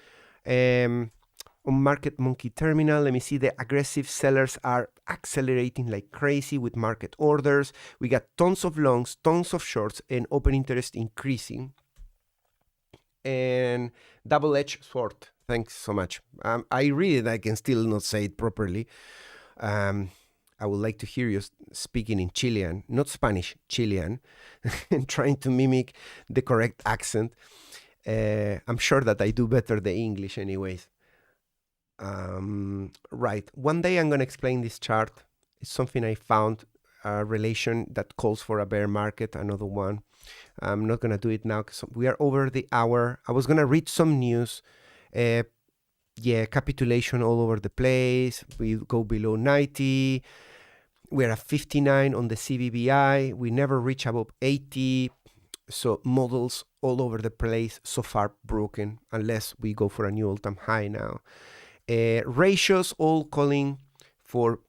On Market Monkey Terminal, let me see, the aggressive sellers are accelerating like crazy with market orders. We got tons of longs, tons of shorts, and open interest increasing. And double-edged sword. Thanks so much. I read it. I can still not say it properly. I would like to hear you speaking in Chilean, not Spanish, Chilean, and trying to mimic the correct accent. I'm sure that I do better the English anyways. Right. One day I'm going to explain this chart. It's something I found, a relation that calls for a bear market, another one. I'm not going to do it now because we are over the hour. I was going to read some news. Capitulation all over the place. We go below 90. We're at 59 on the CBBI. We never reach above 80. So models all over the place, so far broken, unless we go for a new all-time high now. Ratios all calling for,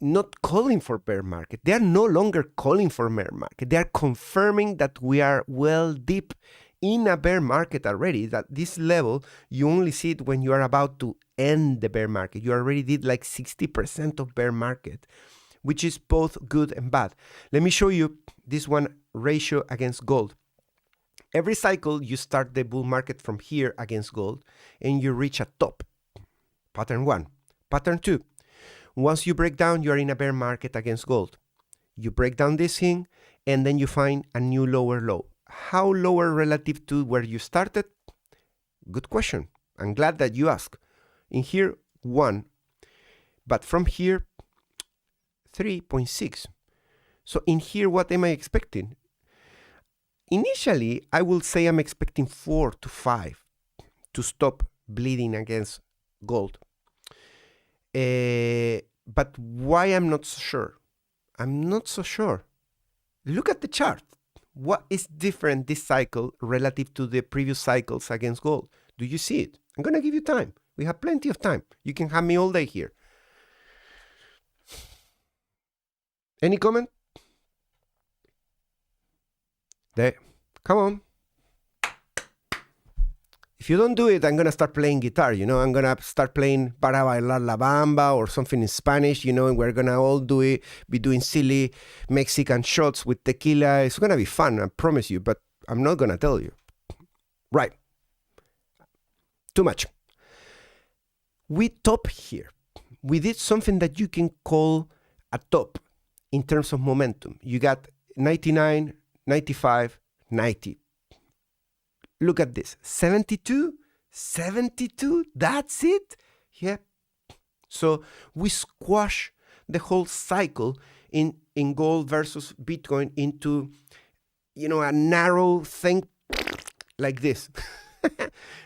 not calling for bear market. They are no longer calling for bear market. They are confirming that we are well deep in a bear market already. That this level, you only see it when you are about to end the bear market. You already did like 60% of bear market, which is both good and bad. Let me show you this one ratio against gold. Every cycle, you start the bull market from here against gold, and you reach a top. Pattern 1. Pattern 2. Once you break down, you're in a bear market against gold. You break down this thing, and then you find a new lower low. How lower relative to where you started? Good question. I'm glad that you asked. In here, 1. But from here, 3.6. So in here, what am I expecting? Initially, I will say I'm expecting 4 to 5 to stop bleeding against gold. But why I'm not so sure? I'm not so sure. Look at the chart. What is different this cycle relative to the previous cycles against gold? Do you see it? I'm going to give you time. We have plenty of time. You can have me all day here. Any comment? There, come on. If you don't do it, I'm going to start playing guitar, you know, I'm going to start playing Para Bailar La Bamba or something in Spanish, you know, and we're going to all be doing silly Mexican shots with tequila. It's going to be fun, I promise you, but I'm not going to tell you. Right. Too much. We top here. We did something that you can call a top in terms of momentum. You got 99, 95, 90. Look at this, 72, 72, that's it? Yeah. So we squash the whole cycle in gold versus Bitcoin into, you know, a narrow thing like this.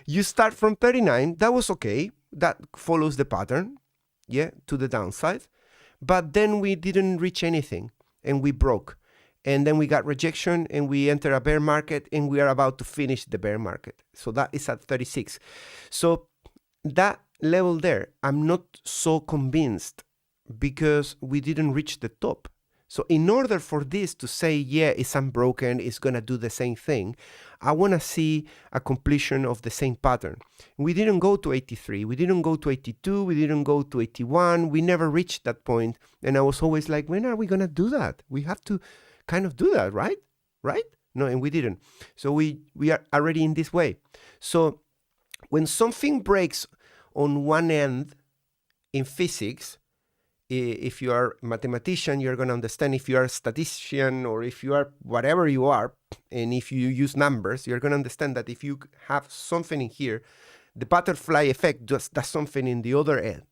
You start from 39, that was okay. That follows the pattern, yeah, to the downside. But then we didn't reach anything and we broke. And then we got rejection and we enter a bear market and we are about to finish the bear market. So that is at 36. So that level there, I'm not so convinced because we didn't reach the top. So in order for this to say, yeah, it's unbroken, it's going to do the same thing, I want to see a completion of the same pattern. We didn't go to 83, we didn't go to 82, we didn't go to 81, we never reached that point. And I was always like, when are we going to do that? We have to kind of do that, right? Right? No, and we didn't. So we are already in this way. So when something breaks on one end in physics, if you are a mathematician, you're going to understand. If you are a statistician or if you are whatever you are, and if you use numbers, you're going to understand that if you have something in here, the butterfly effect just does something in the other end.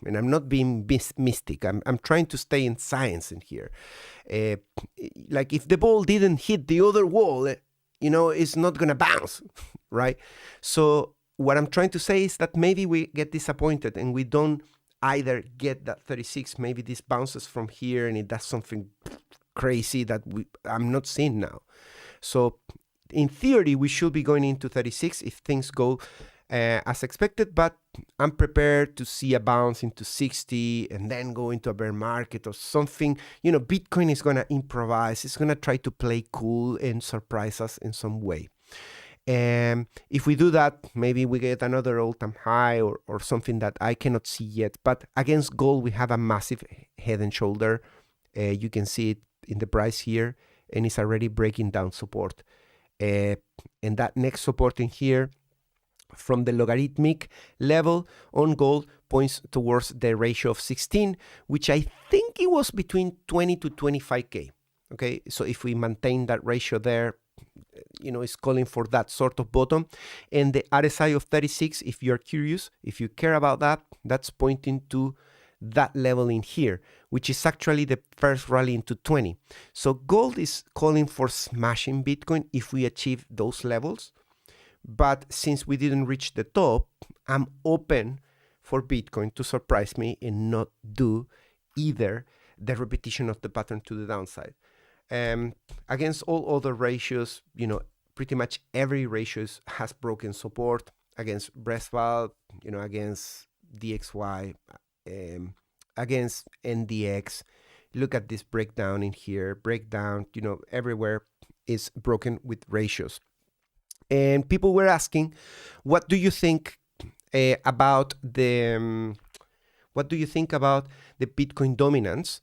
And I'm not being mystic. I'm trying to stay in science in here. Like if the ball didn't hit the other wall, you know, it's not going to bounce, right? So what I'm trying to say is that maybe we get disappointed and we don't either get that 36, maybe this bounces from here and it does something crazy that I'm not seeing now. So in theory, we should be going into 36 if things go as expected, but I'm prepared to see a bounce into 60 and then go into a bear market or something. You know, Bitcoin is going to improvise. It's going to try to play cool and surprise us in some way. And if we do that, maybe we get another all-time high or something that I cannot see yet. But against gold, we have a massive head and shoulder. You can see it in the price here, and it's already breaking down support. And that next support in here, from the logarithmic level on gold, points towards the ratio of 16, which I think it was between 20 to 25K. Okay, so if we maintain that ratio there, you know, it's calling for that sort of bottom. And the RSI of 36, if you're curious, if you care about that, that's pointing to that level in here, which is actually the first rally into 20. So gold is calling for smashing Bitcoin if we achieve those levels. But since we didn't reach the top, I'm open for Bitcoin to surprise me and not do either the repetition of the pattern to the downside. Against all other ratios, you know, pretty much every ratio has broken support against Breastval, you know, against DXY, against NDX. Look at this breakdown in here, breakdown, you know, everywhere is broken with ratios. And people were asking, what do you think about the Bitcoin dominance?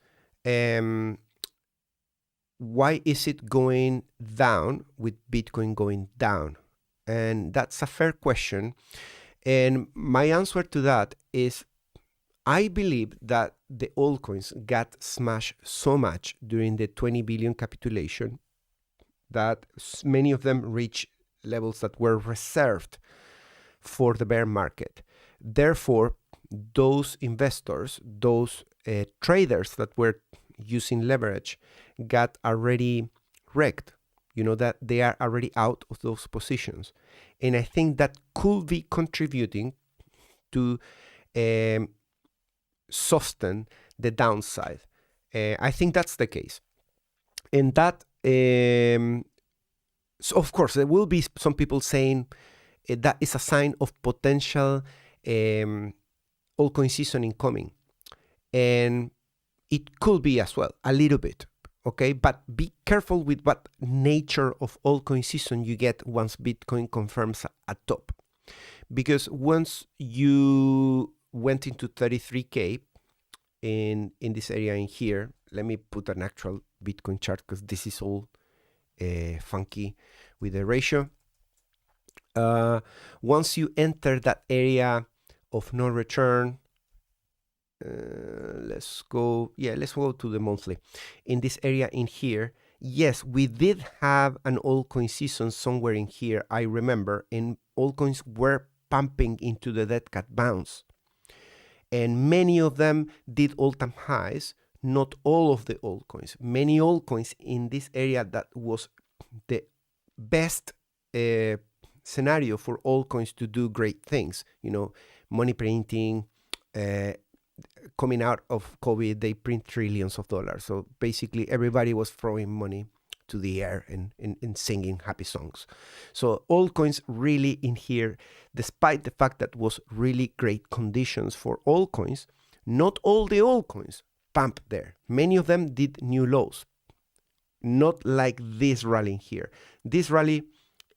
Why is it going down with Bitcoin going down? And that's a fair question. And my answer to that is, I believe that the altcoins got smashed so much during the 20 billion capitulation that many of them reached levels that were reserved for the bear market. Therefore, those investors, those traders that were using leverage got already wrecked, you know, that they are already out of those positions. And I think that could be contributing to soften the downside. I think that's the case. And that, so of course, there will be some people saying that is a sign of potential altcoin seasoning coming. And it could be as well, a little bit. okay? But be careful with what nature of altcoin season you get once Bitcoin confirms a top. Because once you went into 33K in this area in here, let me put an actual Bitcoin chart because this is all funky with the ratio. Once you enter that area of no return, let's go to the monthly. In this area in here, yes, we did have an altcoin season somewhere in here, I remember, and altcoins were pumping into the dead cat bounce. And many of them did all-time highs, not all of the altcoins. Many altcoins in this area that was the best scenario for altcoins to do great things. You know, money printing, coming out of COVID, they print trillions of dollars. So basically everybody was throwing money to the air and singing happy songs. So altcoins really in here, despite the fact that was really great conditions for altcoins, not all the altcoins pumped there. Many of them did new lows. Not like this rally in here. This rally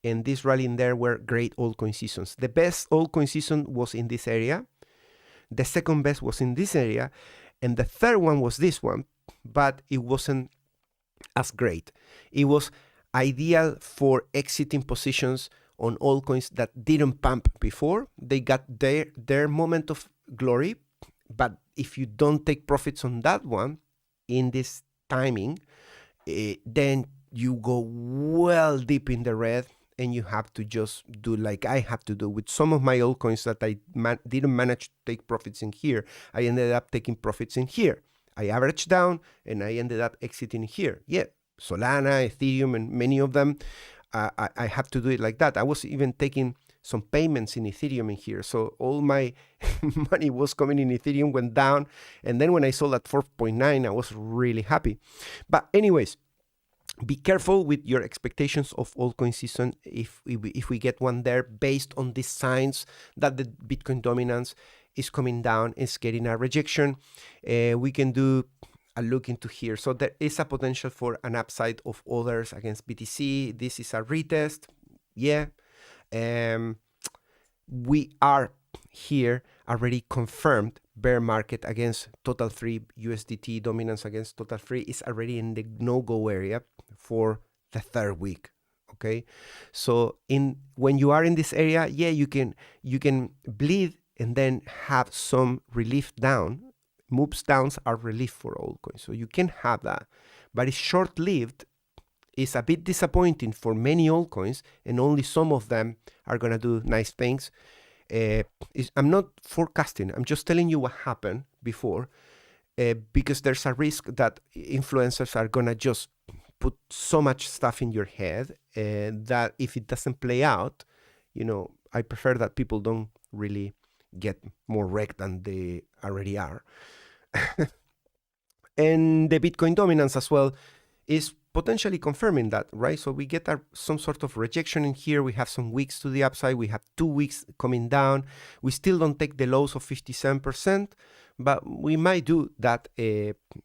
and this rally in there were great altcoin seasons. The best altcoin season was in this area. The second best was in this area. And the third one was this one, but it wasn't as great. It was ideal for exiting positions on altcoins that didn't pump before. They got their moment of glory, but if you don't take profits on that one in this timing, then you go well deep in the red, and you have to just do like I have to do with some of my altcoins that I didn't manage to take profits in here. I ended up taking profits in here. I averaged down and I ended up exiting here. Yeah, Solana, Ethereum, and many of them, I have to do it like that. I was even taking some payments in Ethereum in here. So all my money was coming in Ethereum, went down. And then when I sold at 4.9, I was really happy. But anyways, be careful with your expectations of altcoin season if we get one there based on these signs that the Bitcoin dominance is coming down, is getting a rejection. We can do a look into here. So there is a potential for an upside of others against BTC. This is a retest. Yeah. We are here already confirmed bear market against total 3. USDT dominance against total 3 is already in the no-go area for the third week. Okay, so when you are in this area, yeah, you can bleed and then have some relief down. Moves downs are relief for altcoins, so you can have that, but it's short-lived. It's a bit disappointing for many altcoins, and only some of them are gonna do nice things. I'm not forecasting, I'm just telling you what happened before, because there's a risk that influencers are gonna just put so much stuff in your head that if it doesn't play out, you know, I prefer that people don't really get more wrecked than they already are. And the Bitcoin dominance as well is potentially confirming that, right? So we get some sort of rejection in here. We have some weeks to the upside. We have 2 weeks coming down. We still don't take the lows of 57%, but we might do that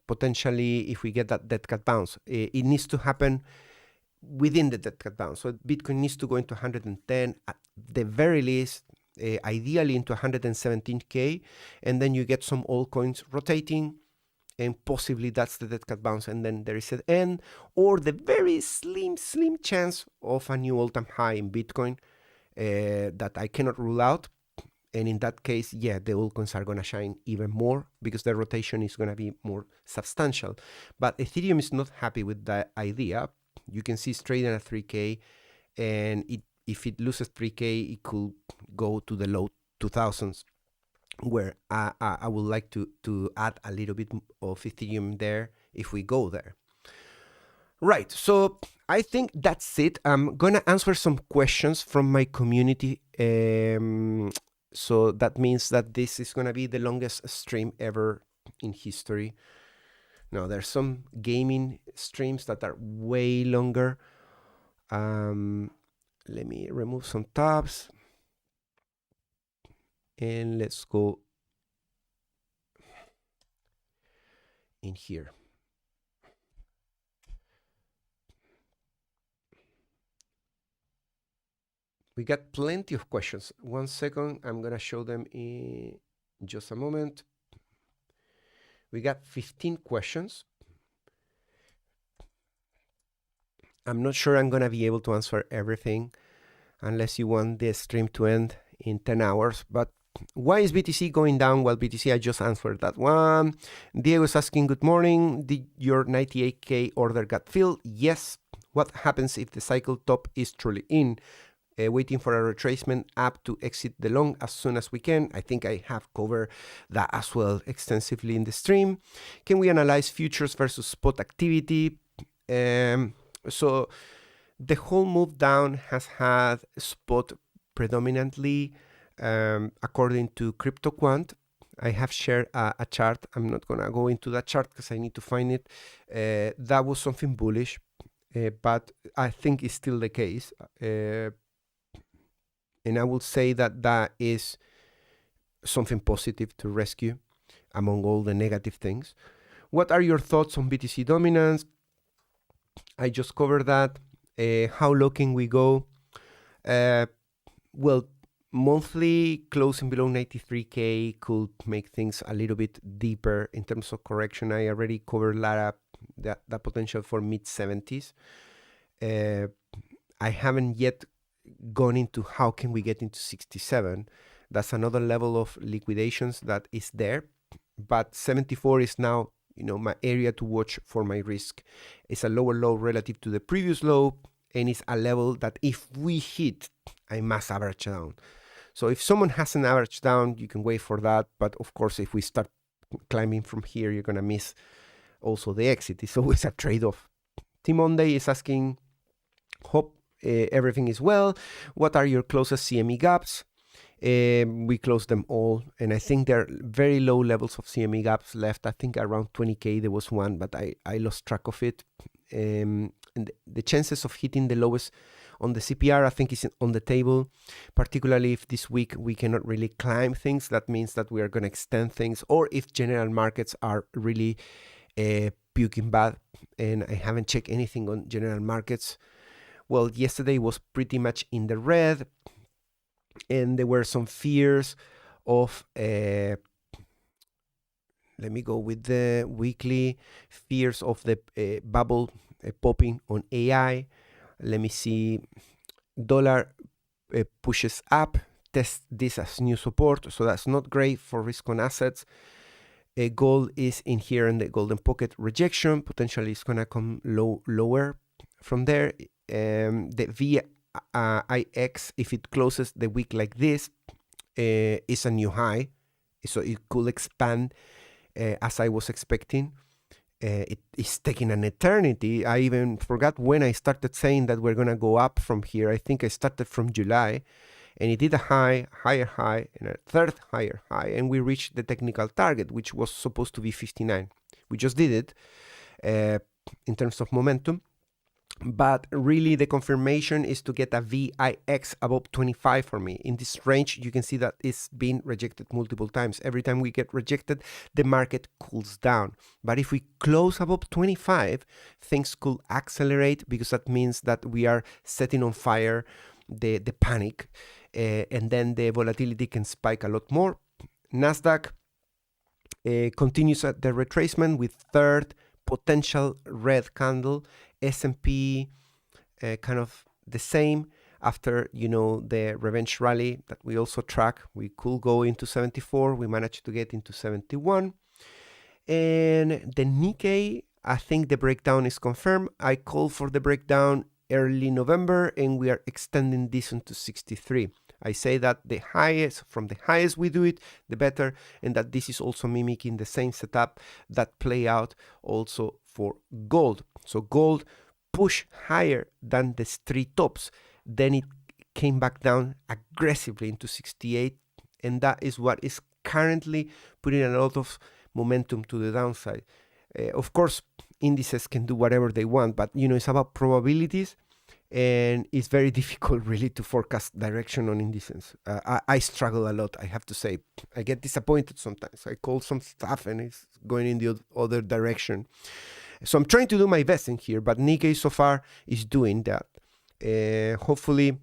potentially if we get that dead cat bounce. It needs to happen within the dead cat bounce. So Bitcoin needs to go into 110 at the very least, ideally into 117K, and then you get some altcoins rotating, and possibly that's the dead cat bounce, and then there is an end, or the very slim chance of a new all-time high in Bitcoin that I cannot rule out. And in that case, yeah, the altcoins are going to shine even more because the rotation is going to be more substantial. But Ethereum is not happy with that idea. You can see it's trading at 3K, and if it loses 3K, it could go to the low 2000s, where I would like to add a little bit of Ethereum there if we go there. Right, so I think that's it. I'm gonna answer some questions from my community. So that means that this is gonna be the longest stream ever in history. Now there's some gaming streams that are way longer. Let me remove some tabs. And let's go in here. We got plenty of questions. 1 second, I'm gonna show them in just a moment. We got 15 questions. I'm not sure I'm gonna be able to answer everything unless you want the stream to end in 10 hours. But why is BTC going down? Well, BTC, I just answered that one. Diego is asking, good morning. Did your 98K order got filled? Yes. What happens if the cycle top is truly in? Waiting for a retracement up to exit the long as soon as we can. I think I have covered that as well extensively in the stream. Can we analyze futures versus spot activity? So the whole move down has had spot predominantly, according to CryptoQuant. I have shared a chart. I'm not gonna go into that chart because I need to find it. That was something bullish, but I think it's still the case. And I will say that that is something positive to rescue among all the negative things. What are your thoughts on BTC dominance? I just covered that. How low can we go? Well, monthly closing below 93K could make things a little bit deeper in terms of correction. I already covered that potential for mid-70s. I haven't yet gone into how can we get into 67. That's another level of liquidations that is there, but 74 is now, my area to watch for my risk. It's a lower low relative to the previous low, and it's a level that if we hit, I must average down. So if someone has an average down, you can wait for that, but of course if we start climbing from here, you're gonna miss also the exit. It's always a trade-off. Timonday is asking, hope everything is well. What are your closest CME gaps? We closed them all, and I think there are very low levels of CME gaps left. I think around 20K there was one, but I lost track of it. And the chances of hitting the lowest on the CPR, I think, is on the table, particularly if this week we cannot really climb things. That means that we are going to extend things, or if general markets are really puking bad, and I haven't checked anything on general markets. Well, yesterday was pretty much in the red, and there were some fears of, let me go with the weekly, fears of the bubble popping on AI. Let me see, dollar pushes up, test this as new support, so that's not great for risk on assets. Gold is in here in the golden pocket rejection, potentially it's gonna come lower from there. The VIX, if it closes the week like this, is a new high, so it could expand as I was expecting. It is taking an eternity. I even forgot when I started saying that we're gonna go up from here. I think I started from July, and it did a higher high, and a third higher high, and we reached the technical target, which was supposed to be 59. We just did it in terms of momentum. But really the confirmation is to get a VIX above 25 for me. In this range, you can see that it's been rejected multiple times. Every time we get rejected, the market cools down. But if we close above 25, things could accelerate, because that means that we are setting on fire the panic, and then the volatility can spike a lot more. Nasdaq continues at the retracement with third potential red candle. S&P kind of the same after, the revenge rally that we also track. We could go into 74. We managed to get into 71. And the Nikkei, I think the breakdown is confirmed. I called for the breakdown early November, and we are extending this into 63. I say that from the highest we do it, the better, and that this is also mimicking the same setup that play out also for gold. So gold pushed higher than the three tops, then it came back down aggressively into 68, and that is what is currently putting a lot of momentum to the downside. Of course, indices can do whatever they want, but it's about probabilities, and it's very difficult really to forecast direction on indices. I struggle a lot, I have to say. I get disappointed sometimes. I call some stuff and it's going in the other direction. So I'm trying to do my best in here, but Nikkei so far is doing that. Hopefully,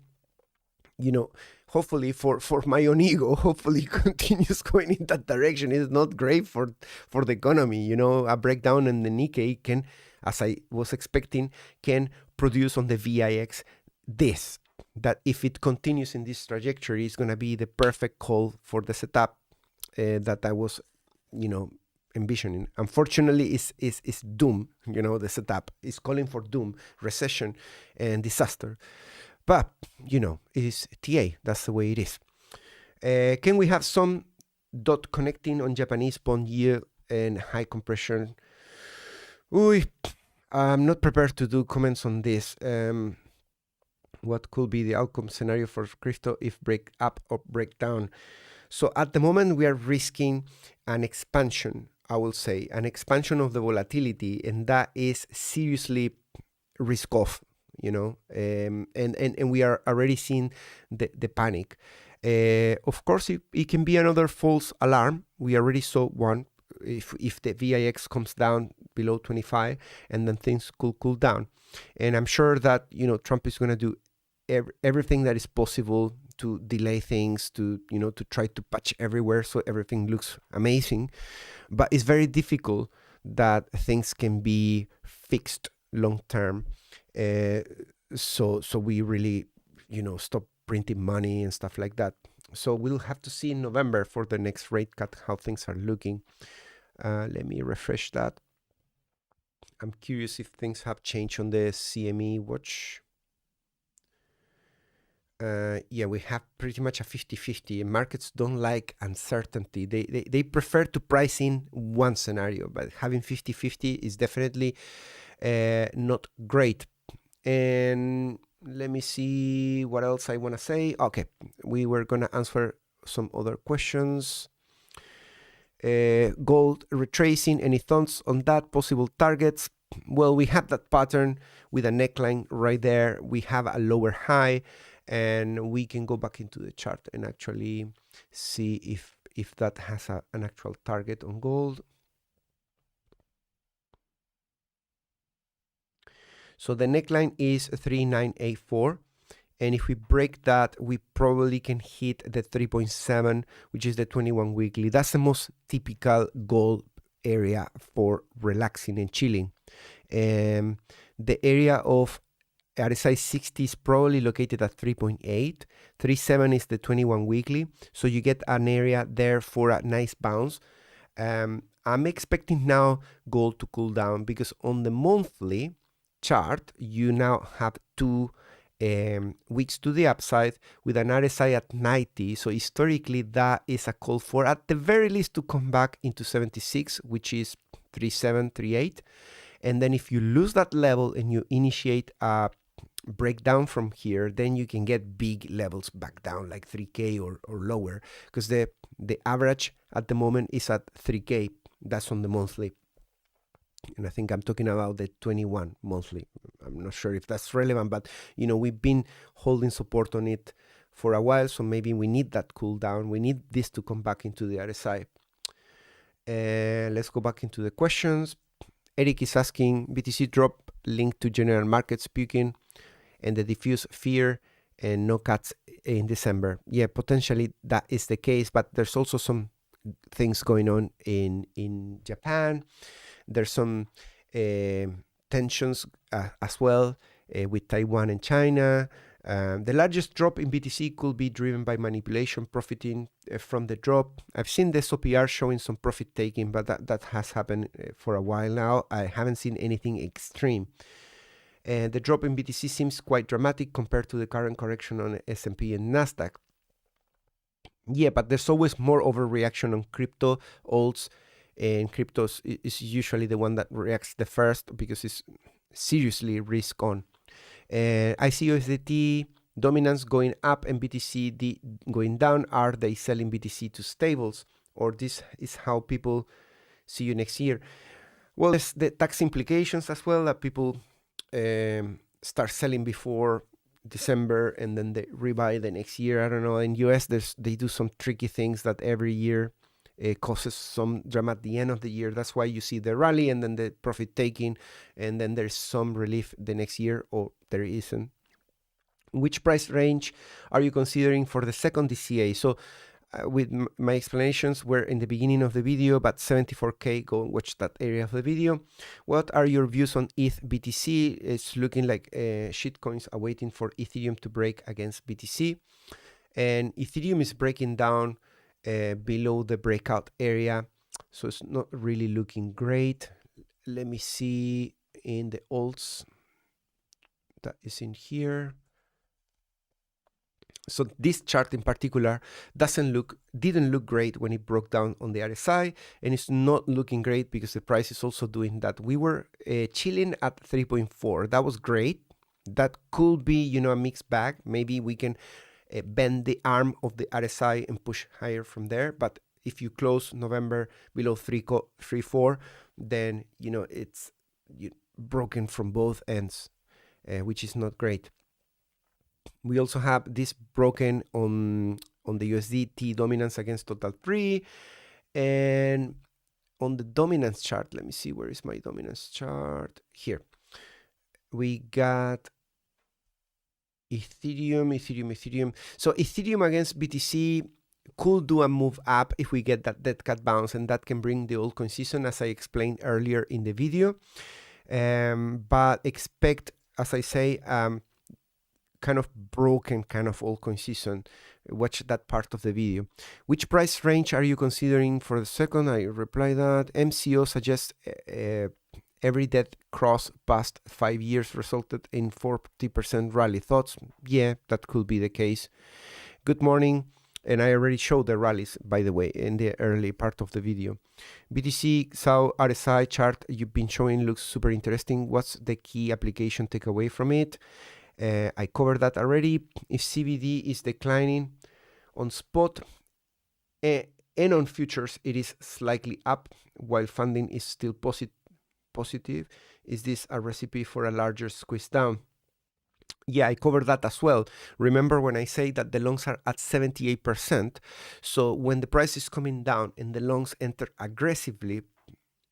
hopefully for my own ego, hopefully continues going in that direction. It's not great for the economy. A breakdown in the Nikkei can, as I was expecting, can produce on the VIX this, that if it continues in this trajectory, it's going to be the perfect call for the setup that I was, envisioning. Unfortunately, it's doom. The setup is calling for doom, recession, and disaster. But, it's TA. That's the way it is. Can we have some dot connecting on Japanese bond yield and high compression? I'm not prepared to do comments on this. What could be the outcome scenario for crypto if break up or break down? So at the moment, we are risking an expansion, I will say, an expansion of the volatility, and that is seriously risk off, and we are already seeing the panic. Of course, it can be another false alarm. We already saw one. If the VIX comes down below 25, and then things could cool down. And I'm sure that, Trump is going to do everything that is possible to delay things, to try to patch everywhere so everything looks amazing. But it's very difficult that things can be fixed long term. So we really, stop printing money and stuff like that. So we'll have to see in November for the next rate cut how things are looking. Let me refresh that. I'm curious if things have changed on the CME watch. Yeah, we have pretty much a 50-50. Markets don't like uncertainty. They prefer to price in one scenario, but having 50-50 is definitely not great. And let me see what else I want to say. Okay, we were going to answer some other questions. Gold retracing, any thoughts on that? Possible targets? Well, we have that pattern with a neckline right there. We have a lower high, and we can go back into the chart and actually see if that has an actual target on gold. So the neckline is 3984. And if we break that, we probably can hit the 3.7, which is the 21 weekly. That's the most typical gold area for relaxing and chilling. The area of RSI 60 is probably located at 3.8. 3.7 is the 21 weekly. So you get an area there for a nice bounce. I'm expecting now gold to cool down because on the monthly chart, you now have two weeks to the upside with an RSI at 90. So historically, that is a call for, at the very least, to come back into 76, which is 37, 38. And then if you lose that level and you initiate a breakdown from here, then you can get big levels back down, like 3K or lower, because the average at the moment is at 3K. That's on the monthly. And I think I'm talking about the 21 monthly. I'm not sure if that's relevant, but we've been holding support on it for a while, so maybe we need that cool down. We need this to come back into the RSI. Let's go back into the questions. Eric is asking, BTC drop linked to general markets puking and the diffuse fear and no cuts in December. Yeah, potentially that is the case, but there's also some things going on in Japan. There's some tensions as well with Taiwan and China. The largest drop in BTC could be driven by manipulation, profiting from the drop. I've seen the SOPR showing some profit taking, but that has happened for a while now. I haven't seen anything extreme. And the drop in BTC seems quite dramatic compared to the current correction on S&P and Nasdaq. Yeah, but there's always more overreaction on crypto alts, and cryptos is usually the one that reacts the first because it's seriously risk on. I see USDT dominance going up and BTC going down. Are they selling BTC to stables, or this is how people see you next year? Well, there's the tax implications as well, that people start selling before December and then they rebuy the next year. I don't know. In US, they do some tricky things that every year causes some drama at the end of the year. That's why you see the rally and then the profit taking, and then there's some relief the next year, or there isn't. Which price range are you considering for the second DCA? So with my explanations were in the beginning of the video, but 74K, go and watch that area of the video. What are your views on ETH BTC? It's looking like shitcoins are waiting for Ethereum to break against BTC. And Ethereum is breaking down below the breakout area. So it's not really looking great. Let me see in the alts that is in here. So this chart in particular didn't look great when it broke down on the RSI, and it's not looking great because the price is also doing that. We were chilling at 3.4. That was great. That could be, you know, a mixed bag. Maybe we can bend the arm of the RSI and push higher from there. But if you close November below 3.4, then, you know, it's broken from both ends, which is not great. We also have this broken on the USDT dominance against total 3, and on the dominance chart, let me see, where is my dominance chart? Here. We got Ethereum. So Ethereum against BTC could do a move up if we get that dead cat bounce, and that can bring the altcoin season, as I explained earlier in the video. But expect, as I say, kind of broken kind of altcoin season. Watch that part of the video. Which price range are you considering for the second? I reply that MCO suggests every dead cross past 5 years resulted in 40% rally. Thoughts? Yeah, that could be the case. Good morning. And I already showed the rallies, by the way, in the early part of the video. BTC SAO RSI chart you've been showing looks super interesting. What's the key application takeaway from it? I covered that already. If CBD is declining on spot and on futures, it is slightly up while funding is still positive. Is this a recipe for a larger squeeze down? Yeah, I covered that as well. Remember when I say that the longs are at 78%. So when the price is coming down and the longs enter aggressively,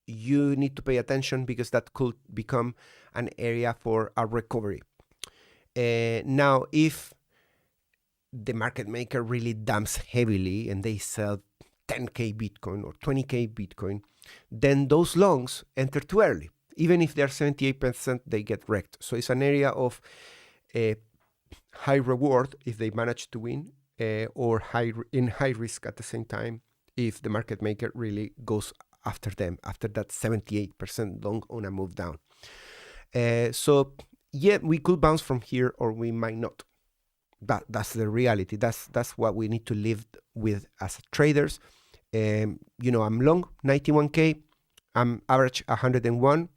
you need to pay attention because that could become an area for a recovery. Now, if the market maker really dumps heavily and they sell 10K Bitcoin or 20K Bitcoin, then those longs enter too early. Even if they're 78%, they get wrecked. So it's an area of high reward if they manage to win, or high risk at the same time if the market maker really goes after them after that 78% long on a move down. So yeah, we could bounce from here or we might not. That's the reality. That's what we need to live with as traders. You know, I'm long 91K. I'm average 101.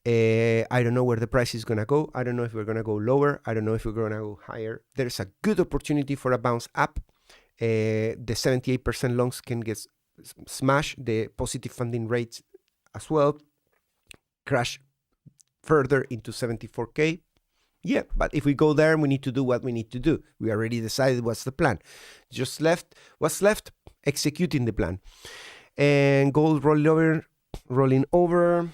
I don't know where the price is gonna go. I don't know if we're gonna go lower. I don't know if we're gonna go higher. There's a good opportunity for a bounce up. The 78% longs can get smashed. The positive funding rates as well crash further into 74K. Yeah, but if we go there, we need to do what we need to do. We already decided what's the plan. What's left? Executing the plan. And gold rolling over.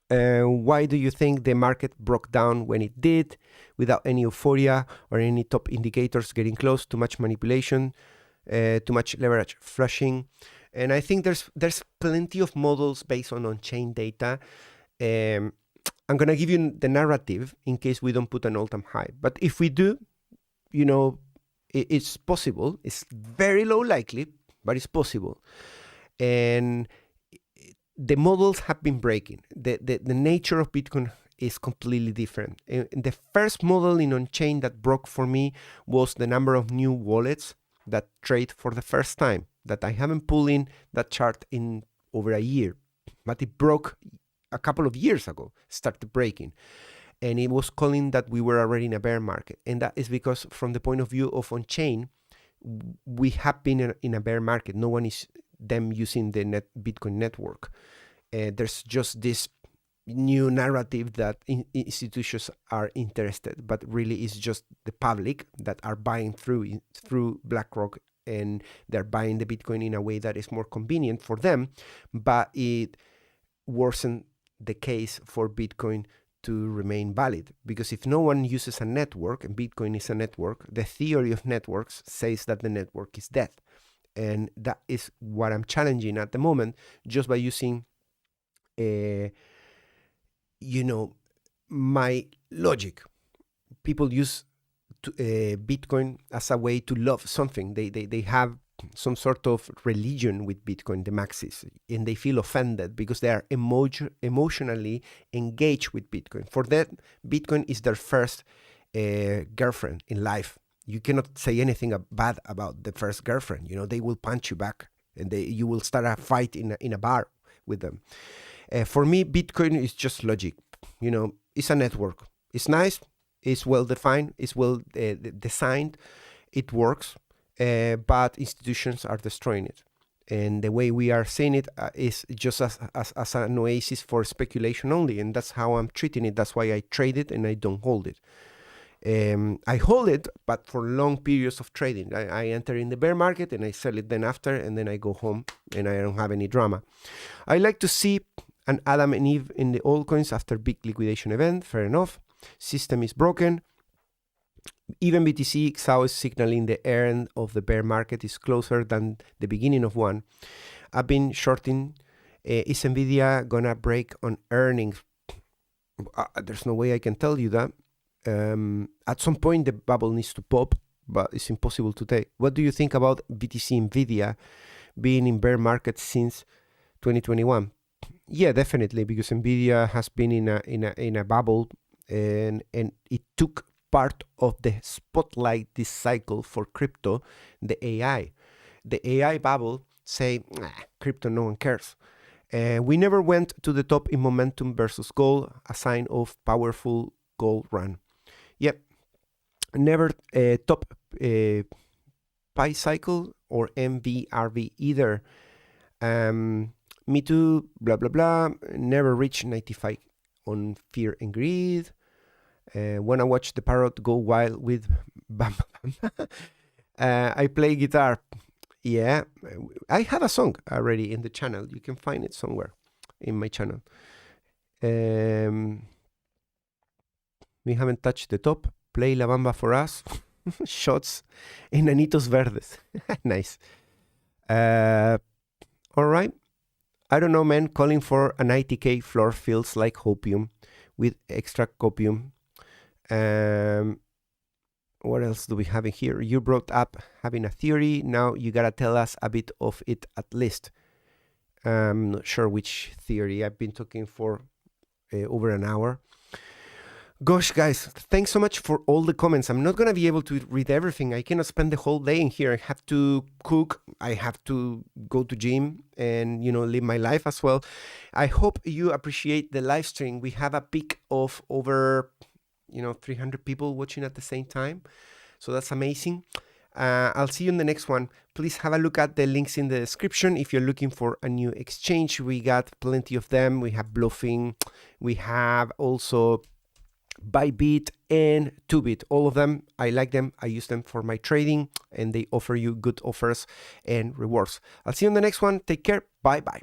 Why do you think the market broke down when it did, without any euphoria or any top indicators getting close? Too much manipulation, too much leverage flushing. And I think there's plenty of models based on chain data. I'm gonna give you the narrative in case we don't put an all-time high. But if we do, you know, it's possible. It's very low likely, but it's possible. And the models have been breaking. The nature of Bitcoin is completely different. And the first model in on-chain that broke for me was the number of new wallets that trade for the first time. That I haven't pulled in that chart in over a year, but it broke a couple of years ago, started breaking. And it was calling that we were already in a bear market. And that is because from the point of view of on-chain, we have been in a bear market. No one is them using the Bitcoin network. There's just this new narrative that institutions are interested, but really it's just the public that are buying through BlackRock, and they're buying the Bitcoin in a way that is more convenient for them, but it worsened the case for Bitcoin to remain valid. Because if no one uses a network, and Bitcoin is a network, the theory of networks says that the network is dead. And that is what I'm challenging at the moment, just by using, my logic. People use Bitcoin as a way to love something. They have some sort of religion with Bitcoin, the maxis, and they feel offended because they are emotionally engaged with Bitcoin. For them, Bitcoin is their first girlfriend in life. You cannot say anything bad about the first girlfriend. They will punch you back, and you will start a fight in a bar with them. For me, Bitcoin is just logic. It's a network. It's nice. It's well defined. It's well designed. It works. But institutions are destroying it. And the way we are seeing it is just as an oasis for speculation only. And that's how I'm treating it. That's why I trade it and I don't hold it. I hold it, but for long periods of trading. I enter in the bear market and I sell it then after, and then I go home and I don't have any drama. I like to see an Adam and Eve in the altcoins after big liquidation event. Fair enough. System is broken. Even BTC XAU is signaling the end of the bear market is closer than the beginning of one. I've been shorting. Is Nvidia gonna break on earnings? There's no way I can tell you that. At some point the bubble needs to pop, but it's impossible to tell. What do you think about BTC Nvidia being in bear market since 2021? Yeah, definitely, because Nvidia has been in a bubble, and it took part of the spotlight this cycle for crypto, the AI. The AI bubble say, crypto, no one cares. We never went to the top in momentum versus gold, a sign of powerful gold run. Yep, never top Pi cycle or MVRV either. Me too, blah, blah, blah. Never reached 95 on fear and greed. Wanna watch the parrot go wild with Bam Bam. I play guitar. Yeah, I have a song already in the channel. You can find it somewhere in my channel. We haven't touched the top. Play La Bamba for us. Shots. Enanitos verdes. Nice. All right. I don't know, man. Calling for an ITK floor feels like hopium with extra copium. What else do we have in here? You brought up having a theory. Now you gotta tell us a bit of it at least. I'm not sure which theory. I've been talking for over an hour. Gosh, guys, thanks so much for all the comments. I'm not gonna be able to read everything. I cannot spend the whole day in here. I have to cook. I have to go to gym and, live my life as well. I hope you appreciate the live stream. We have a peak of over 300 people watching at the same time. So that's amazing. I'll see you in the next one. Please have a look at the links in the description. If you're looking for a new exchange, we got plenty of them. We have Bluffing. We have also Bybit and 2Bit. All of them, I like them. I use them for my trading, and they offer you good offers and rewards. I'll see you in the next one. Take care. Bye-bye.